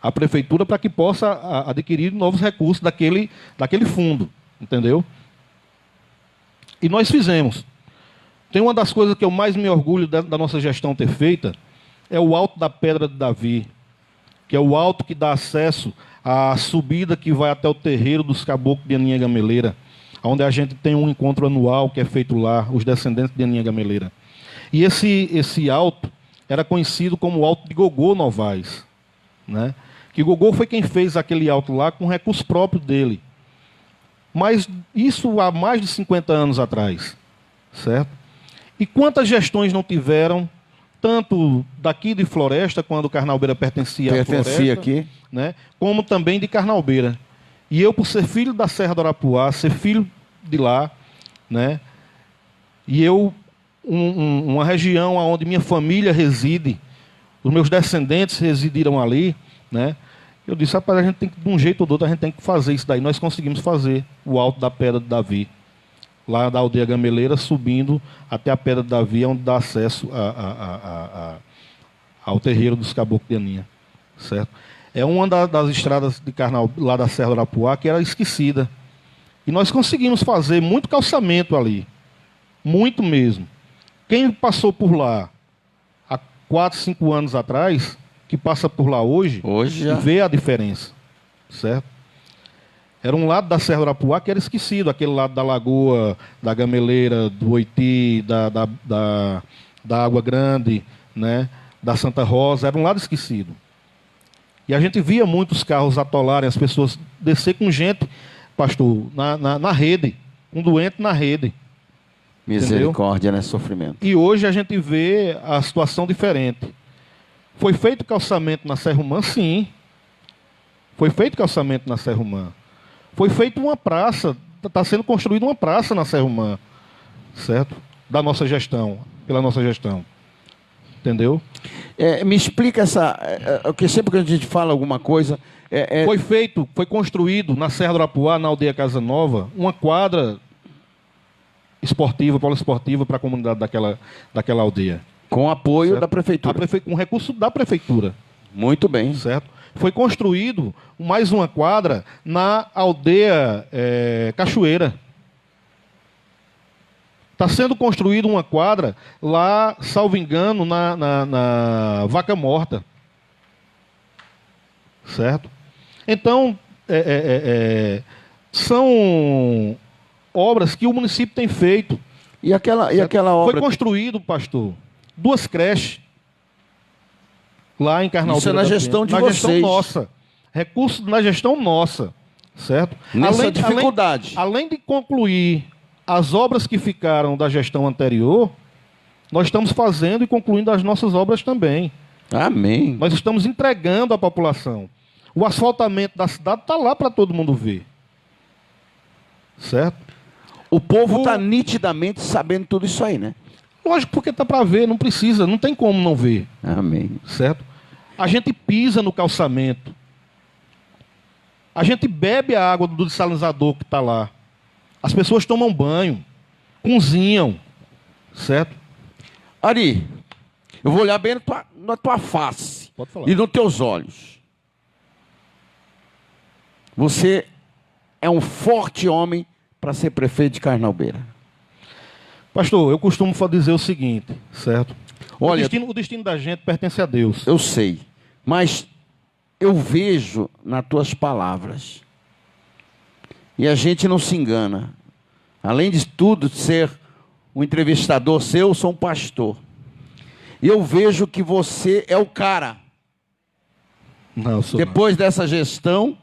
a prefeitura, para que possa adquirir novos recursos daquele fundo, entendeu? E nós fizemos. Tem uma das coisas que eu mais me orgulho da nossa gestão ter feita, é o Alto da Pedra de Davi, que é o alto que dá acesso à subida que vai até o terreiro dos caboclos de Aninha Gameleira, onde a gente tem um encontro anual que é feito lá, os descendentes de Aninha Gameleira. E esse alto era conhecido como o Alto de Gogô Novaes, né? Que Gogô foi quem fez aquele alto lá com recurso próprio dele. Mas isso há mais de 50 anos atrás, certo? E quantas gestões não tiveram, tanto daqui de Floresta, quando Carnalbeira pertencia à Floresta, aqui, né, como também de Carnalbeira. E eu, por ser filho da Serra do Arapuá, ser filho de lá, né, e eu, uma região onde minha família reside, os meus descendentes residiram ali, né, eu disse, rapaz, a gente tem que, de um jeito ou de outro, a gente tem que fazer isso daí. Nós conseguimos fazer o Alto da Pedra de Davi, lá da aldeia Gameleira, subindo até a Pedra de Davi, onde dá acesso ao terreiro dos caboclos de Aninha, certo? É uma das estradas de Carnal, lá da Serra do Arapuá, que era esquecida. E nós conseguimos fazer muito calçamento ali, muito mesmo. Quem passou por lá há 4, 5 anos atrás, que passa por lá hoje já vê a diferença, certo? Era um lado da Serra do Arapuá que era esquecido, aquele lado da Lagoa, da Gameleira, do Oiti, da Água Grande, né, da Santa Rosa, era um lado esquecido. E a gente via muitos carros atolarem, as pessoas descer com gente, pastor, na rede, um doente na rede. Misericórdia, né? Sofrimento. E hoje a gente vê a situação diferente. Foi feito calçamento na Serra Humã? Sim. Foi feito calçamento na Serra Humã. Foi feita uma praça, está sendo construída uma praça na Serra Humã, certo? Da nossa gestão, pela nossa gestão. Entendeu? Me explica porque sempre que a gente fala alguma coisa... Foi construído na Serra do Arapuá, na aldeia Casa Nova, uma quadra esportiva, poliesportiva para a comunidade daquela aldeia. Com apoio certo? Da prefeitura. Com recurso da prefeitura. Muito bem. Certo? Foi construído mais uma quadra na aldeia Cachoeira. Está sendo construída uma quadra lá, salvo engano, na Vaca Morta. Certo? Então, são obras que o município tem feito. E aquela obra... Foi construído, pastor, 2 creches. Lá em Carnalbeira. Isso é na gestão de vocês. Na gestão nossa. Recurso na gestão nossa. Certo? Nessa dificuldade. Além de concluir as obras que ficaram da gestão anterior, nós estamos fazendo e concluindo as nossas obras também. Amém. Nós estamos entregando à população. O asfaltamento da cidade está lá para todo mundo ver. Certo? O povo está nitidamente sabendo tudo isso aí, né? Lógico, porque está para ver, não precisa, não tem como não ver. Amém. Certo? A gente pisa no calçamento. A gente bebe a água do desalinizador que está lá. As pessoas tomam banho, cozinham. Certo? Ari, eu vou olhar bem na tua face. Pode falar. E nos teus olhos. Você é um forte homem para ser prefeito de Carnalbeira. Pastor, eu costumo dizer o seguinte, certo? Olha, o destino da gente pertence a Deus. eu sei, mas eu vejo nas tuas palavras. E a gente não se engana. Além de tudo, ser um entrevistador seu, eu sou um pastor. E eu vejo que você é o cara. Não, sou Depois dessa gestão,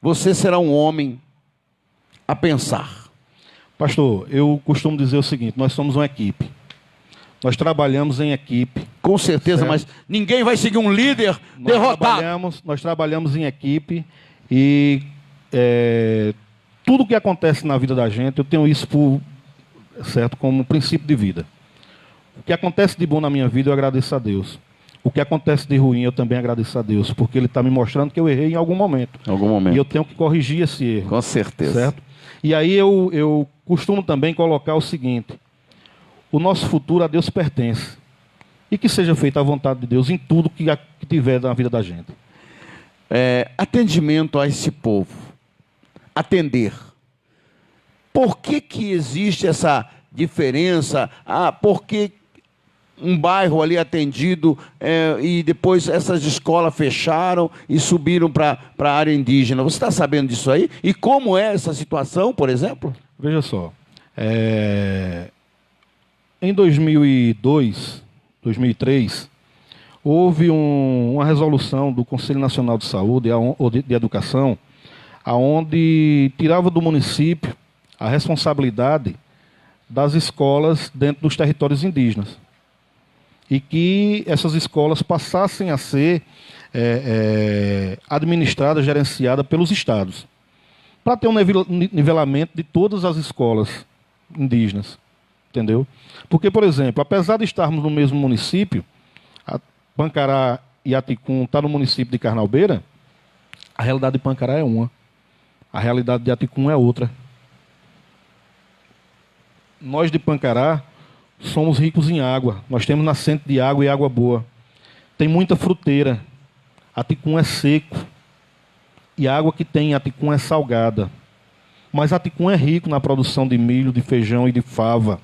você será um homem a pensar. Pastor, eu costumo dizer o seguinte, nós somos uma equipe. Nós trabalhamos em equipe. Com certeza, Certo. mas ninguém vai seguir um líder derrotado. Nós trabalhamos em equipe e tudo que acontece na vida da gente, eu tenho isso certo, como princípio de vida. O que acontece de bom na minha vida, eu agradeço a Deus. O que acontece de ruim, eu também agradeço a Deus, porque Ele está me mostrando que eu errei em algum momento. Em algum momento. E eu tenho que corrigir esse erro. Com certeza. Certo? E aí eu costumo também colocar o seguinte: o nosso futuro a Deus pertence. E que seja feita a vontade de Deus em tudo que tiver na vida da gente. Atendimento a esse povo. Atender. Por que existe essa diferença? Por que um bairro ali atendido e depois essas escolas fecharam e subiram para a área indígena? Você está sabendo disso aí? E como é essa situação, por exemplo? Veja só. Em 2002, 2003, houve uma resolução do Conselho Nacional de Saúde ou de Educação, aonde tirava do município a responsabilidade das escolas dentro dos territórios indígenas. E que essas escolas passassem a ser administradas, gerenciadas pelos estados, para ter um nivelamento de todas as escolas indígenas. Entendeu? Porque, por exemplo, apesar de estarmos no mesmo município, Pancará e Aticum estão no município de Carnalbeira, a realidade de Pancará é uma, a realidade de Aticum é outra. Nós de Pancará somos ricos em água, nós temos nascente de água e água boa. Tem muita fruteira, Aticum é seco, e a água que tem em Aticum é salgada. Mas Aticum é rico na produção de milho, de feijão e de fava.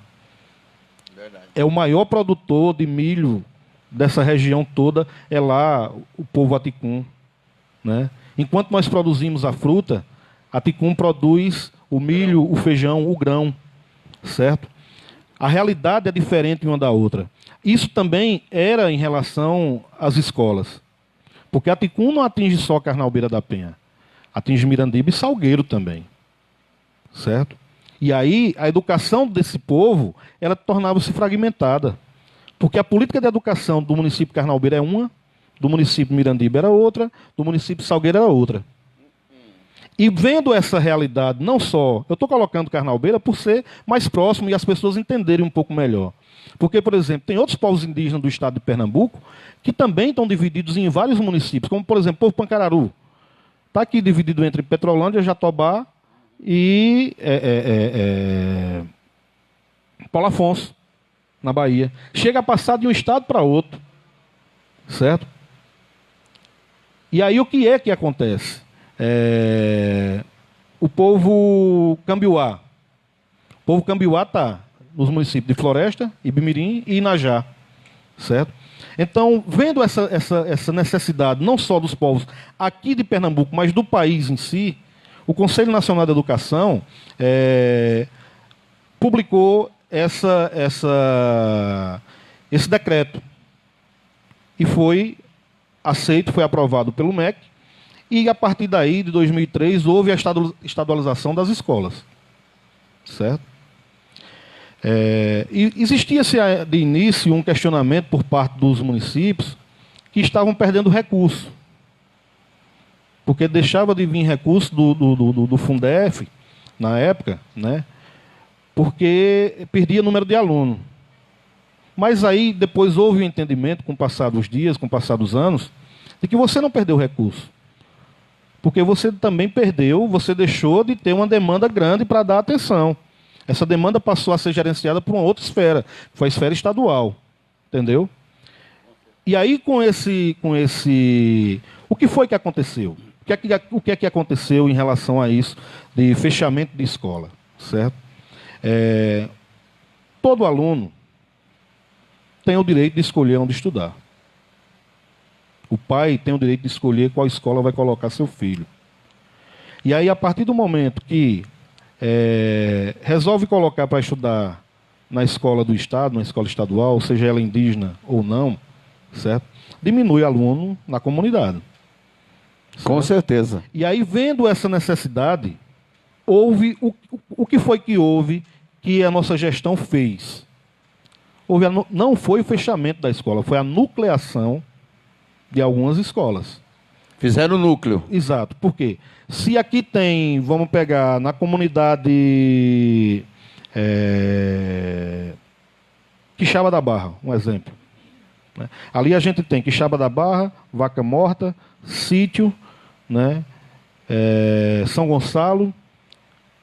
Verdade. É o maior produtor de milho dessa região toda, é lá o povo Aticum, né? Enquanto nós produzimos a fruta, Aticum produz o milho, o feijão, o grão, certo? A realidade é diferente uma da outra. Isso também era em relação às escolas, porque Aticum não atinge só Carnalbeira da Penha, atinge Mirandiba e Salgueiro também, certo? E aí a educação desse povo, ela tornava-se fragmentada, porque a política de educação do município de Carnalbeira é uma, do município de Mirandiba era outra, do município de Salgueiro era outra. E vendo essa realidade, não só, eu estou colocando Carnalbeira por ser mais próximo e as pessoas entenderem um pouco melhor. Porque, por exemplo, tem outros povos indígenas do estado de Pernambuco que também estão divididos em vários municípios, como, por exemplo, o povo Pancararu. Está aqui dividido entre Petrolândia, Jatobá e Paulo Afonso, na Bahia. Chega a passar de um estado para outro, certo? E aí o que é que acontece? O povo Cambiuá. O povo Cambiuá está nos municípios de Floresta, Ibimirim e Inajá, certo? Então, vendo essa necessidade, não só dos povos aqui de Pernambuco, mas do país em si, o Conselho Nacional de Educação publicou esse decreto. E foi aceito, foi aprovado pelo MEC, e a partir daí, de 2003, houve a estadualização das escolas. Certo? E existia-se de início um questionamento por parte dos municípios que estavam perdendo recurso. porque deixava de vir recurso do Fundef, na época, né? Porque perdia número de alunos. Mas aí depois houve um entendimento, com o passar dos dias, com o passar dos anos, de que você não perdeu recurso. Porque você também perdeu, você deixou de ter uma demanda grande para dar atenção. Essa demanda passou a ser gerenciada por uma outra esfera, que foi a esfera estadual. Entendeu? E aí com esse... O que foi que aconteceu? O que é que aconteceu em relação a isso de fechamento de escola? Certo? Todo aluno tem o direito de escolher onde estudar. O pai tem o direito de escolher qual escola vai colocar seu filho. E aí, a partir do momento que resolve colocar para estudar na escola do Estado, na escola estadual, seja ela indígena ou não, certo? Diminui aluno na comunidade. Certo? Com certeza. E aí, vendo essa necessidade, houve o que foi que houve que a nossa gestão fez? Não foi o fechamento da escola, foi a nucleação de algumas escolas. Fizeram o núcleo. Exato. Por quê? Se aqui tem, vamos pegar na comunidade Quixaba da Barra, um exemplo. Né? Ali a gente tem Quixaba da Barra, Vaca Morta, Sítio, né? São Gonçalo,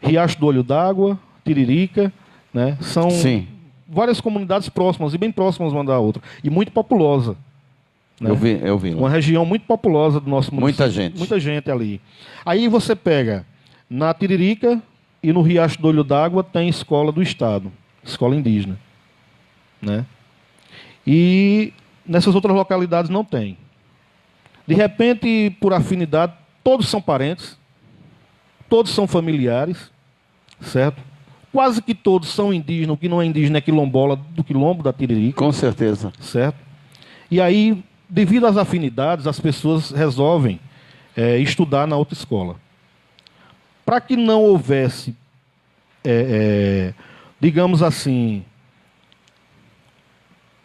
Riacho do Olho d'Água, Tiririca, né? São Sim. várias comunidades próximas e bem próximas uma da outra. E muito populosa. Né? Eu vi. Uma região muito populosa do nosso município. Muita gente. Muita gente ali. Aí você pega, na Tiririca e no Riacho do Olho d'Água tem escola do Estado, escola indígena. Né? E nessas outras localidades não tem. De repente, por afinidade, todos são parentes, todos são familiares, certo? Quase que todos são indígenas, o que não é indígena é quilombola do quilombo da Tiririca. Com certeza. Certo? E aí, devido às afinidades, as pessoas resolvem estudar na outra escola. Para que não houvesse, digamos assim,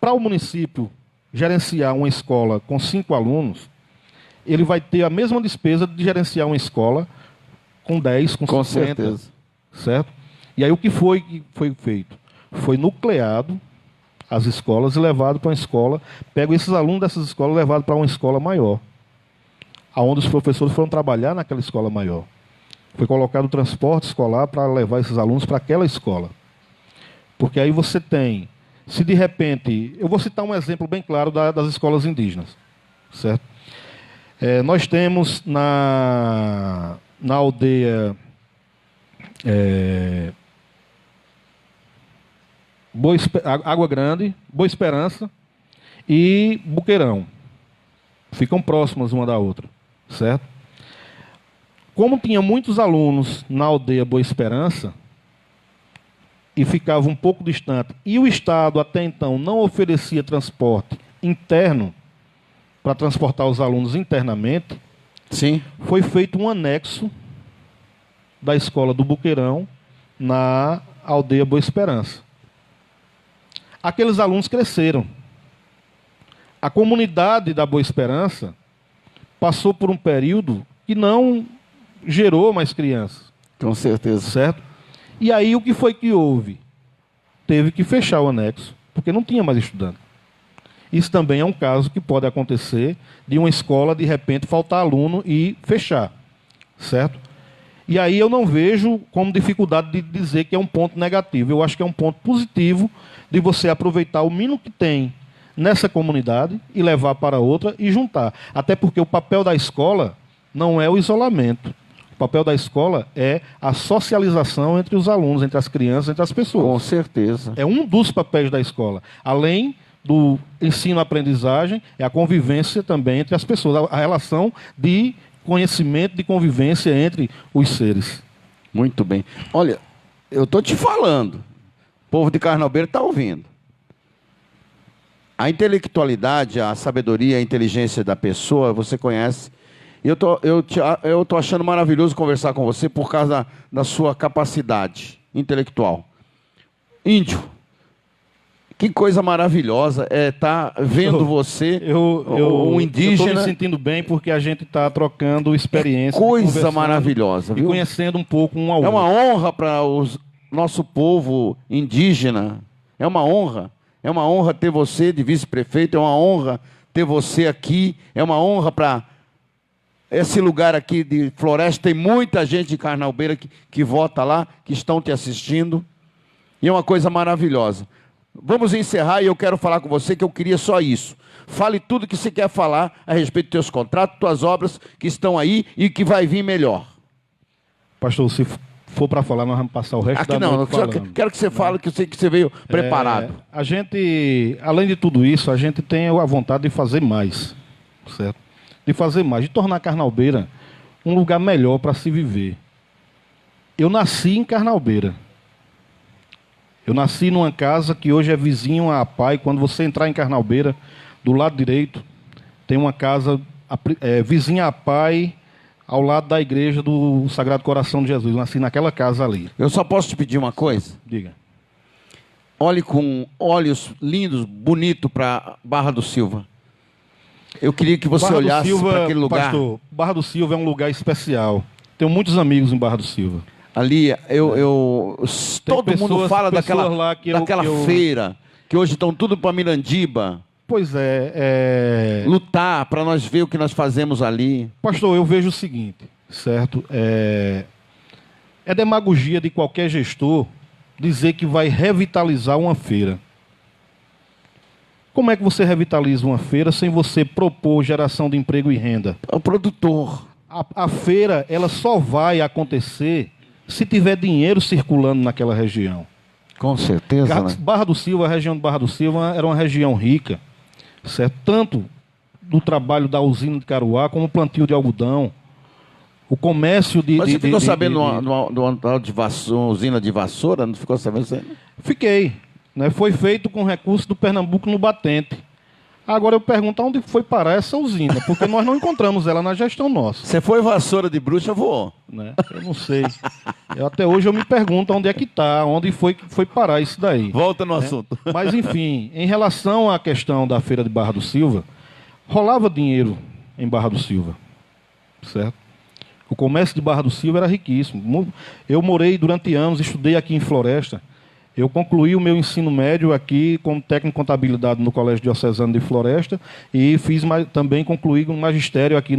para o município gerenciar uma escola com 5 alunos, ele vai ter a mesma despesa de gerenciar uma escola com 10, com 50. Certeza. Certo? E aí o que foi feito? Foi nucleado as escolas e levado para uma escola, pego esses alunos dessas escolas e levado para uma escola maior, aonde os professores foram trabalhar naquela escola maior. Foi colocado o transporte escolar para levar esses alunos para aquela escola. Porque aí você tem, se de repente, eu vou citar um exemplo bem claro das escolas indígenas, certo? Nós temos na aldeia Água Grande, Boa Esperança e Buqueirão. Ficam próximas uma da outra, certo? Como tinha muitos alunos na aldeia Boa Esperança e ficava um pouco distante, e o Estado até então não oferecia transporte interno para transportar os alunos internamente, Sim. foi feito um anexo da escola do Buqueirão na aldeia Boa Esperança. Aqueles alunos cresceram. A comunidade da Boa Esperança passou por um período que não gerou mais crianças. Com certeza. Certo? E aí o que foi que houve? Teve que fechar o anexo, porque não tinha mais estudante. Isso também é um caso que pode acontecer de uma escola, de repente, faltar aluno e fechar. Certo? E aí eu não vejo como dificuldade de dizer que é um ponto negativo. Eu acho que é um ponto positivo de você aproveitar o mínimo que tem nessa comunidade e levar para outra e juntar. Até porque o papel da escola não é o isolamento. O papel da escola é a socialização entre os alunos, entre as crianças, entre as pessoas. Com certeza. É um dos papéis da escola. Além do ensino-aprendizagem, é a convivência também entre as pessoas, a relação de conhecimento, de convivência entre os seres. Muito bem. Olha, eu estou te falando, o povo de Carnaubeiras está ouvindo. A intelectualidade, a sabedoria, a inteligência da pessoa, você conhece. E eu tô achando maravilhoso conversar com você por causa da sua capacidade intelectual. Índio, Que coisa maravilhosa é estar vendo você, um Eu indígena. estou me sentindo bem porque a gente está trocando experiência. Coisa maravilhosa, e viu? conhecendo um pouco um ao É uma outro. honra para o nosso povo indígena. É uma honra. É uma honra ter você de vice-prefeito. É uma honra ter você aqui. É uma honra para esse lugar aqui de Floresta. Tem muita gente de Carnalbeira que vota lá, que estão te assistindo. E é uma coisa maravilhosa. Vamos encerrar e eu quero falar com você que eu queria só isso. Fale tudo que você quer falar a respeito dos teus contratos, tuas obras que estão aí e que vai vir melhor. Pastor, se for para falar, nós vamos passar o resto Aqui da não, noite só falando. quero que você fale, que eu sei que você veio preparado. A gente, além de tudo isso, a gente tem a vontade de fazer mais, certo? De fazer mais, de tornar Carnalbeira um lugar melhor para se viver. Eu nasci em Carnalbeira. Eu nasci numa casa que hoje é vizinho a Pai. Quando você entrar em Carnalbeira, do lado direito, tem uma casa vizinha a Pai, ao lado da igreja do Sagrado Coração de Jesus. Eu nasci naquela casa ali. Eu só posso te pedir uma coisa? Diga. Olhe com olhos lindos, bonito para Barra do Silva. Eu queria que você Barra do olhasse Silva, para aquele lugar. Pastor, Barra do Silva é um lugar especial. Tenho muitos amigos em Barra do Silva. Ali, todo mundo fala daquela lá que feira, que hoje estão tudo para Mirandiba. Pois é. Lutar para nós ver o que nós fazemos ali. Pastor, eu vejo o seguinte, certo? É demagogia de qualquer gestor dizer que vai revitalizar uma feira. Como é que você revitaliza uma feira sem você propor geração de emprego e renda? É o produtor. A feira, ela só vai acontecer se tiver dinheiro circulando naquela região. Com certeza, né? Barra do Silva, a região de Barra do Silva era uma região rica, certo? Tanto do trabalho da usina de Caruá, como o plantio de algodão, o comércio de... Mas você ficou sabendo de usina de vassoura? Não ficou sabendo isso aí? Fiquei. Né? Foi feito com recurso do Pernambuco no batente. Agora eu pergunto onde foi parar essa usina, porque nós não encontramos ela na gestão nossa. Você foi vassoura de bruxa, voou. Né? Eu não sei. Até hoje eu me pergunto onde é que está, onde foi parar isso daí. Volta no assunto. Mas enfim, em relação à questão da feira de Barra do Silva, rolava dinheiro em Barra do Silva, certo? O comércio de Barra do Silva era riquíssimo. Eu morei durante anos, estudei aqui em Floresta. Eu concluí o meu ensino médio aqui como técnico em contabilidade no Colégio Diocesano de Floresta e também concluí um magistério aqui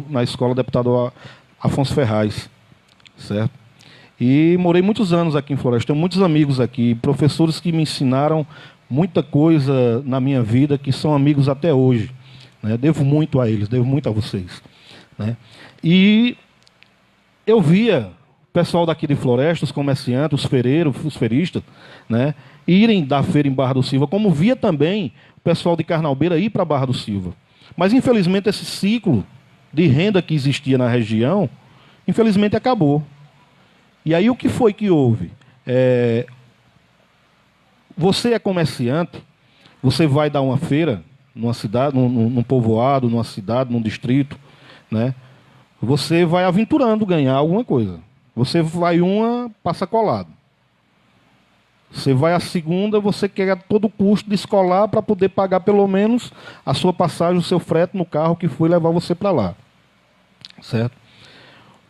na Escola Deputado Afonso Ferraz, certo? E morei muitos anos aqui em Floresta. Tenho muitos amigos aqui, professores que me ensinaram muita coisa na minha vida, que são amigos até hoje. Né? Devo muito a eles, devo muito a vocês. Né? E eu via o pessoal daqui de Floresta, os comerciantes, os feiristas, né, irem da feira em Barra do Silva, como via também o pessoal de Carnalbeira ir para Barra do Silva. Mas, infelizmente, esse ciclo de renda que existia na região, infelizmente, acabou. E aí, o que foi que houve? Você é comerciante, você vai dar uma feira numa cidade, num povoado, numa cidade, num distrito, né? Você vai aventurando ganhar alguma coisa. Você vai passa colado. Você vai a segunda, você quer todo o custo de escolar para poder pagar pelo menos a sua passagem, o seu frete no carro que foi levar você para lá. Certo?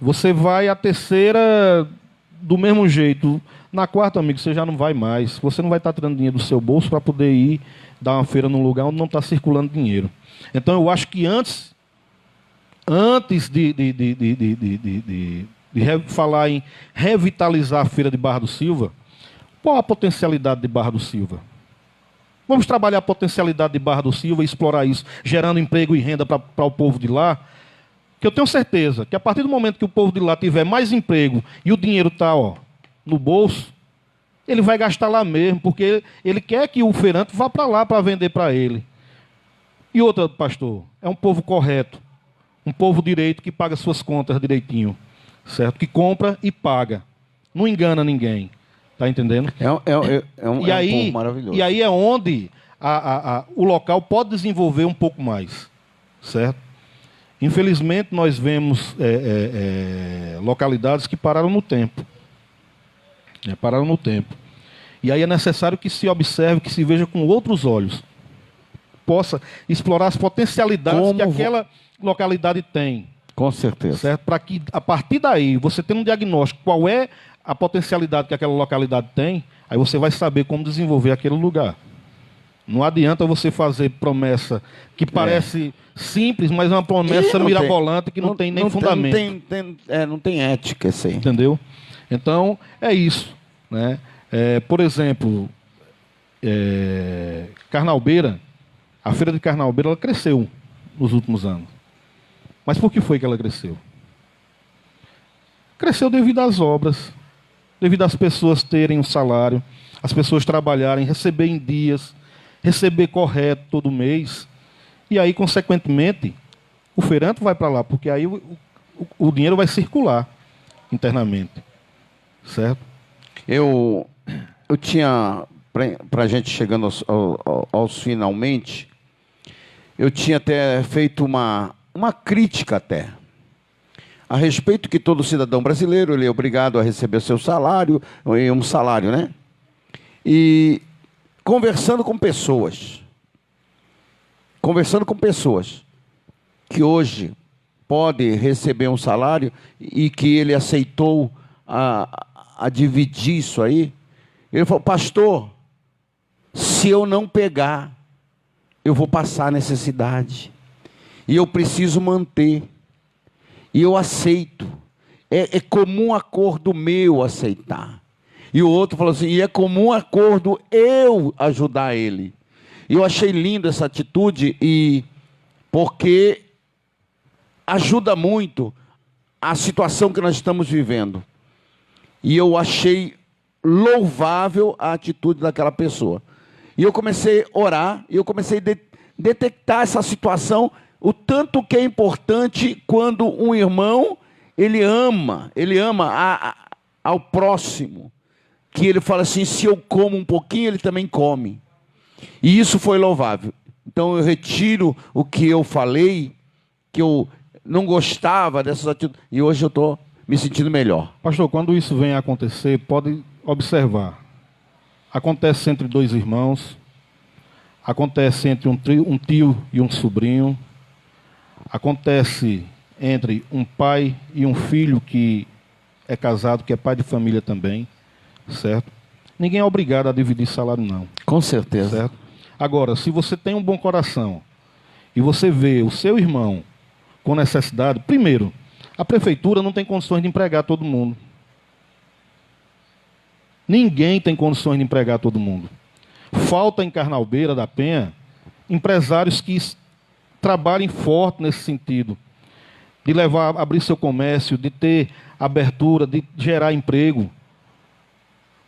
Você vai a terceira do mesmo jeito. Na quarta, amigo, você já não vai mais. Você não vai estar tirando dinheiro do seu bolso para poder ir dar uma feira num lugar onde não está circulando dinheiro. Então, eu acho que antes de falar em revitalizar a feira de Barra do Silva, qual a potencialidade de Barra do Silva? Vamos trabalhar a potencialidade de Barra do Silva e explorar isso, gerando emprego e renda para o povo de lá, que eu tenho certeza que a partir do momento que o povo de lá tiver mais emprego e o dinheiro está no bolso, ele vai gastar lá mesmo, porque ele quer que o feirante vá para lá para vender para ele. E outra, pastor, é um povo correto, um povo direito que paga suas contas direitinho. Certo? Que compra e paga. Não engana ninguém. Está entendendo? É um povo maravilhoso. E aí é onde o local pode desenvolver um pouco mais. Certo? Infelizmente, nós vemos localidades que pararam no tempo. Pararam no tempo. E aí é necessário que se observe, que se veja com outros olhos. Possa explorar as potencialidades que aquela localidade tem. Com certeza. Certo? Para que, a partir daí, você tendo um diagnóstico qual é a potencialidade que aquela localidade tem, aí você vai saber como desenvolver aquele lugar. Não adianta você fazer promessa que parece simples, mas é uma promessa mirabolante que não tem nem fundamento. Não tem ética, isso aí. Entendeu? Então, é isso. Né? Por exemplo, Carnalbeira, a feira de Carnalbeira, ela cresceu nos últimos anos. Mas por que foi que ela cresceu? Cresceu devido às obras, devido às pessoas terem um salário, as pessoas trabalharem, receber em dias, receber correto todo mês. E aí, consequentemente, o feirante vai para lá, porque aí o dinheiro vai circular internamente. Certo? Eu tinha, para a gente chegando aos finalmente, eu tinha até feito uma crítica até, a respeito que todo cidadão brasileiro ele é obrigado a receber seu salário, um salário, né? E conversando com pessoas que hoje pode receber um salário e que ele aceitou a dividir isso aí, ele falou: pastor, se eu não pegar, eu vou passar necessidade. E eu preciso manter. E eu aceito. É comum acordo meu aceitar. E o outro falou assim: e é comum acordo eu ajudar ele. E eu achei lindo essa atitude, porque ajuda muito a situação que nós estamos vivendo. E eu achei louvável a atitude daquela pessoa. E eu comecei a orar, e eu comecei a detectar essa situação, o tanto que é importante quando um irmão, ele ama ao próximo. Que ele fala assim: se eu como um pouquinho, ele também come. E isso foi louvável. Então eu retiro o que eu falei, que eu não gostava dessas atitudes, e hoje eu estou me sentindo melhor. Pastor, quando isso vem a acontecer, pode observar. Acontece entre dois irmãos, acontece entre um tio e um sobrinho, acontece entre um pai e um filho que é casado, que é pai de família também, certo? Ninguém é obrigado a dividir salário, não. Com certeza. Certo? Agora, se você tem um bom coração e você vê o seu irmão com necessidade, primeiro, a prefeitura não tem condições de empregar todo mundo. Ninguém tem condições de empregar todo mundo. Falta em Carnalbeira da Penha empresários que trabalhem forte nesse sentido, de abrir seu comércio, de ter abertura, de gerar emprego.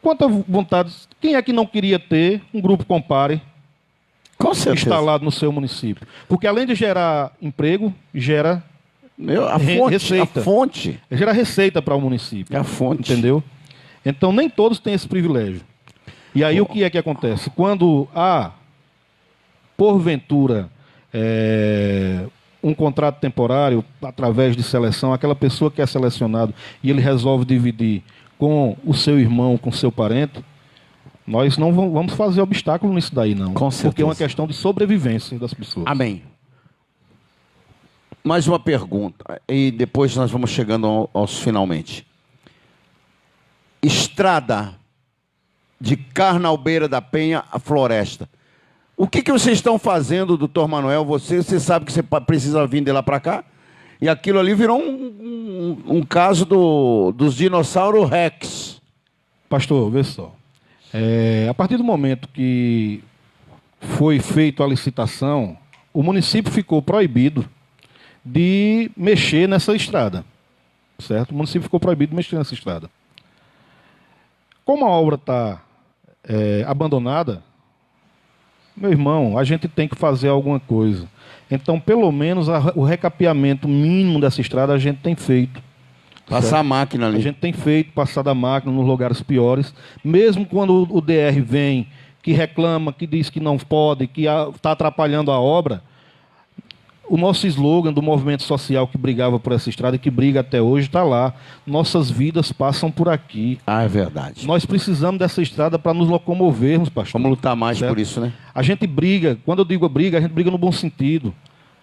Quanta vontade, quem é que não queria ter um grupo Compare instalado no seu município? Porque além de gerar emprego, gera receita. A fonte. Gera receita para o município. É a fonte. Entendeu? Então nem todos têm esse privilégio. E aí o que é que acontece? Quando há, porventura, um contrato temporário através de seleção, aquela pessoa que é selecionado e ele resolve dividir com o seu irmão, com o seu parente, nós não vamos fazer obstáculo nisso daí, não. Com certeza. Porque é uma questão de sobrevivência das pessoas. Amém. Mais uma pergunta, e depois nós vamos chegando aos finalmente. Estrada de Carnalbeira da Penha à Floresta. O que vocês estão fazendo, doutor Manuel? Você sabe que você precisa vir de lá para cá? E aquilo ali virou um caso dos dinossauros Rex. Pastor, vê só. A partir do momento que foi feita a licitação, o município ficou proibido de mexer nessa estrada. Certo? O município ficou proibido de mexer nessa estrada. Como a obra está abandonada, meu irmão, a gente tem que fazer alguma coisa. Então, pelo menos, o recapeamento mínimo dessa estrada a gente tem feito. Passar certo? a máquina ali. A gente tem feito, passar da máquina nos lugares piores. Mesmo quando o DR vem, que reclama, que diz que não pode, que está atrapalhando a obra, o nosso slogan do movimento social que brigava por essa estrada e que briga até hoje está lá. Nossas vidas passam por aqui. Ah, é verdade. Nós precisamos dessa estrada para nos locomovermos, pastor. Vamos lutar mais certo? por isso, né? A gente briga, quando eu digo briga, a gente briga no bom sentido.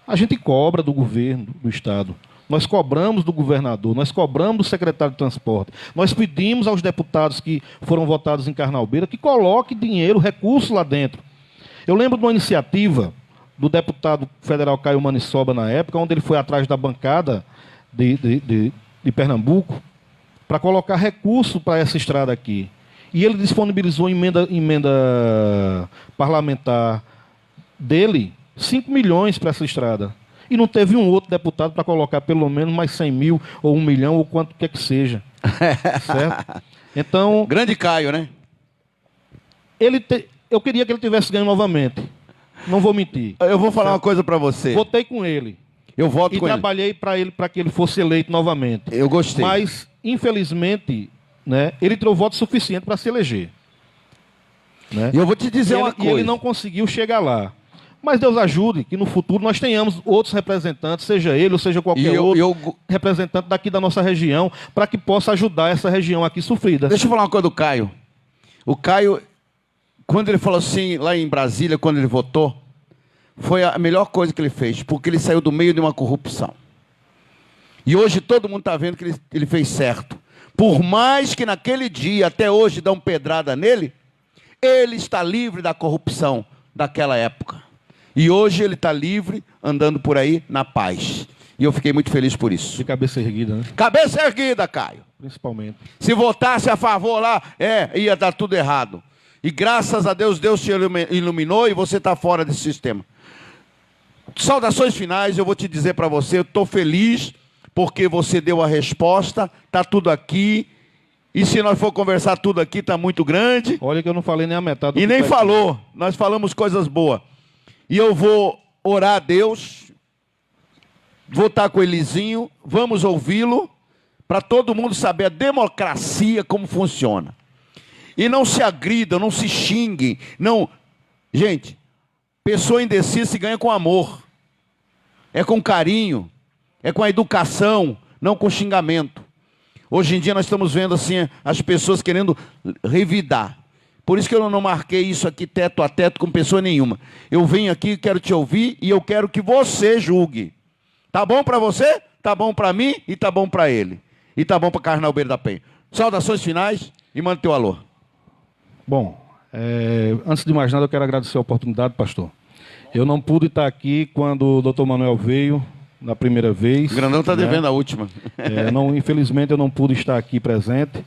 A gente cobra do governo, do Estado. Nós cobramos do governador, nós cobramos do secretário de transporte. Nós pedimos aos deputados que foram votados em Carnalbeira que coloquem dinheiro, recurso lá dentro. Eu lembro de uma iniciativa do deputado federal Caio Manissoba na época, onde ele foi atrás da bancada de Pernambuco para colocar recurso para essa estrada aqui. E ele disponibilizou emenda parlamentar dele 5 milhões para essa estrada. E não teve um outro deputado para colocar pelo menos mais 100 mil ou 1 milhão ou quanto quer que seja. Certo? Então... Grande Caio, né? Eu queria que ele tivesse ganho novamente. Não vou mentir. Eu vou falar uma coisa para você. Votei com ele. Eu voto com ele. E trabalhei para que ele fosse eleito novamente. Eu gostei. Mas, infelizmente, né, ele tirou voto suficiente para se eleger. Né? E eu vou te dizer uma coisa. E ele não conseguiu chegar lá. Mas Deus ajude que no futuro nós tenhamos outros representantes, seja ele ou seja qualquer outro representante daqui da nossa região, para que possa ajudar essa região aqui sofrida. Deixa eu falar uma coisa do Caio. O Caio, quando ele falou assim, lá em Brasília, quando ele votou, foi a melhor coisa que ele fez, porque ele saiu do meio de uma corrupção. E hoje todo mundo está vendo que ele fez certo. Por mais que naquele dia, até hoje, dão pedrada nele, ele está livre da corrupção daquela época. E hoje ele está livre, andando por aí na paz. E eu fiquei muito feliz por isso. De cabeça erguida, né? Cabeça erguida, Caio. Principalmente. Se votasse a favor lá, ia dar tudo errado. E graças a Deus, Deus te iluminou e você está fora desse sistema. Saudações finais, eu vou te dizer para você, eu estou feliz porque você deu a resposta, está tudo aqui. E se nós for conversar tudo aqui, está muito grande. Olha que eu não falei nem a metade do E nem falou, nós falamos coisas boas. E eu vou orar a Deus, vou estar com o Elizinho, vamos ouvi-lo, para todo mundo saber a democracia como funciona. E não se agridam, não se xinguem. Não. Gente, pessoa indecisa se ganha com amor. É com carinho, é com a educação, não com xingamento. Hoje em dia nós estamos vendo assim as pessoas querendo revidar. Por isso que eu não marquei isso aqui teto a teto com pessoa nenhuma. Eu venho aqui, quero te ouvir e eu quero que você julgue. Tá bom para você? Tá bom para mim e tá bom para ele. E tá bom para Carnalbeira da Penha. Saudações finais e manda teu alô. Bom, antes de mais nada eu quero agradecer a oportunidade, pastor. Eu não pude estar aqui quando o Dr. Manuel veio na primeira vez. O Grandão está devendo a última. Infelizmente eu não pude estar aqui presente.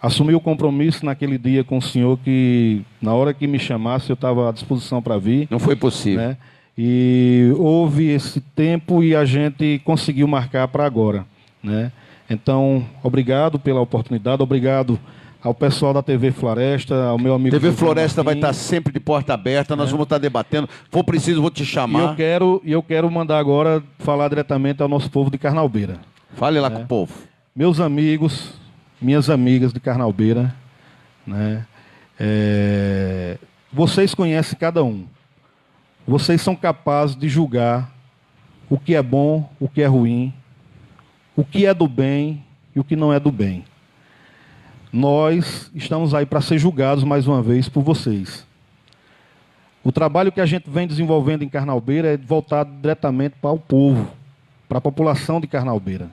Assumi o compromisso naquele dia com o senhor que, na hora que me chamasse, eu estava à disposição para vir. Não foi possível. Né? E houve esse tempo e a gente conseguiu marcar para agora. Né? Então, obrigado pela oportunidade, obrigado ao pessoal da TV Floresta, ao meu amigo... TV Floresta vai estar sempre de porta aberta, nós vamos estar debatendo. Se for preciso, vou te chamar. E eu quero mandar agora falar diretamente ao nosso povo de Carnalbeira. Fale lá com o povo. Meus amigos, minhas amigas de Carnalbeira, né? Vocês conhecem cada um. Vocês são capazes de julgar o que é bom, o que é ruim, o que é do bem e o que não é do bem. Nós estamos aí para ser julgados mais uma vez por vocês. O trabalho que a gente vem desenvolvendo em Carnalbeira é voltado diretamente para o povo, para a população de Carnalbeira.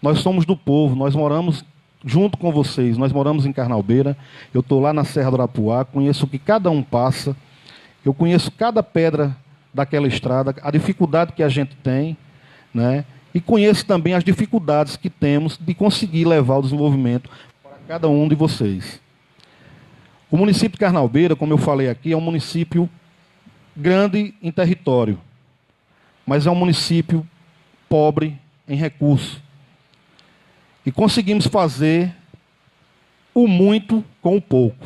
Nós somos do povo, nós moramos junto com vocês, nós moramos em Carnalbeira, eu estou lá na Serra do Arapuá, conheço o que cada um passa, eu conheço cada pedra daquela estrada, a dificuldade que a gente tem, né? E conheço também as dificuldades que temos de conseguir levar o desenvolvimento para cada um de vocês. O município de Carnalbeira, como eu falei aqui, é um município grande em território, mas é um município pobre em recursos. E conseguimos fazer o muito com o pouco.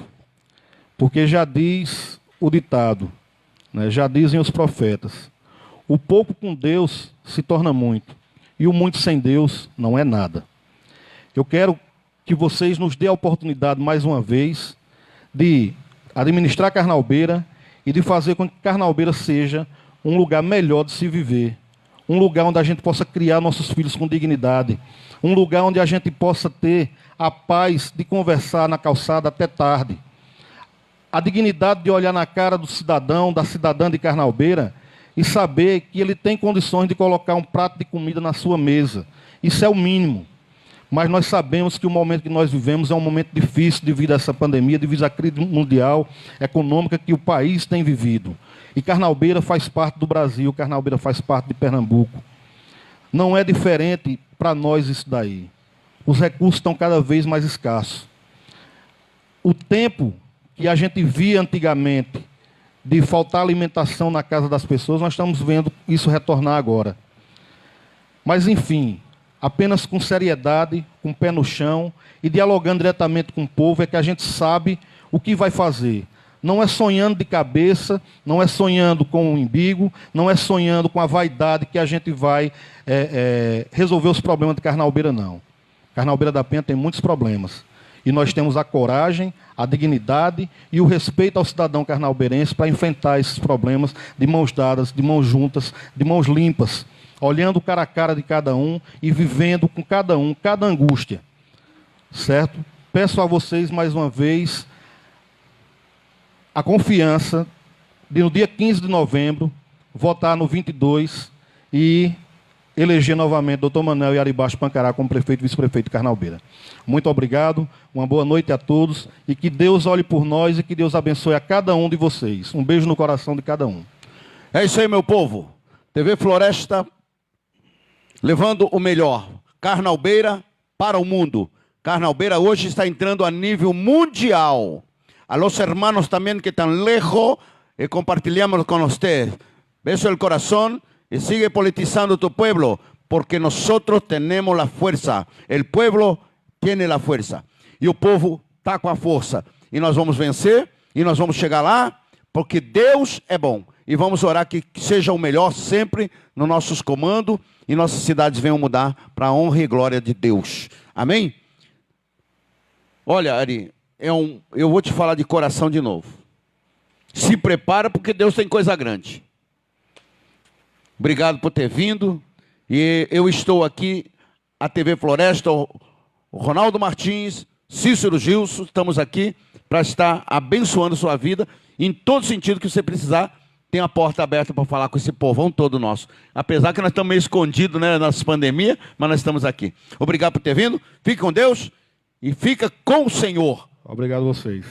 Porque já diz o ditado, né, já dizem os profetas, o pouco com Deus se torna muito, e o muito sem Deus não é nada. Eu quero que vocês nos dêem a oportunidade, mais uma vez, de administrar Carnalbeira e de fazer com que Carnalbeira seja um lugar melhor de se viver, um lugar onde a gente possa criar nossos filhos com dignidade, um lugar onde a gente possa ter a paz de conversar na calçada até tarde, a dignidade de olhar na cara do cidadão, da cidadã de Carnalbeira e saber que ele tem condições de colocar um prato de comida na sua mesa. Isso é o mínimo. Mas nós sabemos que o momento que nós vivemos é um momento difícil devido a essa pandemia, devido à crise mundial, econômica que o país tem vivido. E Carnalbeira faz parte do Brasil, Carnalbeira faz parte de Pernambuco. Não é diferente para nós isso daí. Os recursos estão cada vez mais escassos. O tempo que a gente via antigamente de faltar alimentação na casa das pessoas, nós estamos vendo isso retornar agora. Mas, enfim, apenas com seriedade, com o pé no chão e dialogando diretamente com o povo é que a gente sabe o que vai fazer. Não é sonhando de cabeça, não é sonhando com o umbigo, não é sonhando com a vaidade que a gente vai resolver os problemas de Carnalbeira, não. Carnalbeira da Penha tem muitos problemas. E nós temos a coragem, a dignidade e o respeito ao cidadão carnalbeirense para enfrentar esses problemas de mãos dadas, de mãos juntas, de mãos limpas, olhando cara a cara de cada um e vivendo com cada um, cada angústia. Certo? Peço a vocês mais uma vez a confiança de no dia 15 de novembro votar no 22 e eleger novamente Dr. Manuel Yaribacho Pancará como prefeito e vice-prefeito de Carnalbeira. Muito obrigado, uma boa noite a todos e que Deus olhe por nós e que Deus abençoe a cada um de vocês. Um beijo no coração de cada um. É isso aí, meu povo. TV Floresta levando o melhor. Carnalbeira para o mundo. Carnalbeira hoje está entrando a nível mundial. A los hermanos também que estão lejos, compartilhamos com vocês. Beso el corazón y sigue politizando tu pueblo, porque nosotros tenemos la fuerza. El pueblo tiene la fuerza. E o povo está com a força. E nós vamos vencer, e nós vamos chegar lá, porque Deus é bom. E vamos orar que seja o melhor sempre nos nossos comandos e nossas cidades venham mudar para a honra e glória de Deus. Amém? Olha, Ari, eu vou te falar de coração de novo. Se prepara, porque Deus tem coisa grande. Obrigado por ter vindo. E eu estou aqui, a TV Floresta, o Ronaldo Martins, Cícero Gilson, estamos aqui para estar abençoando sua vida. Em todo sentido que você precisar, tem a porta aberta para falar com esse povão todo nosso. Apesar que nós estamos meio escondidos, né, nessa pandemia, mas nós estamos aqui. Obrigado por ter vindo. Fique com Deus e fica com o Senhor. Obrigado a vocês.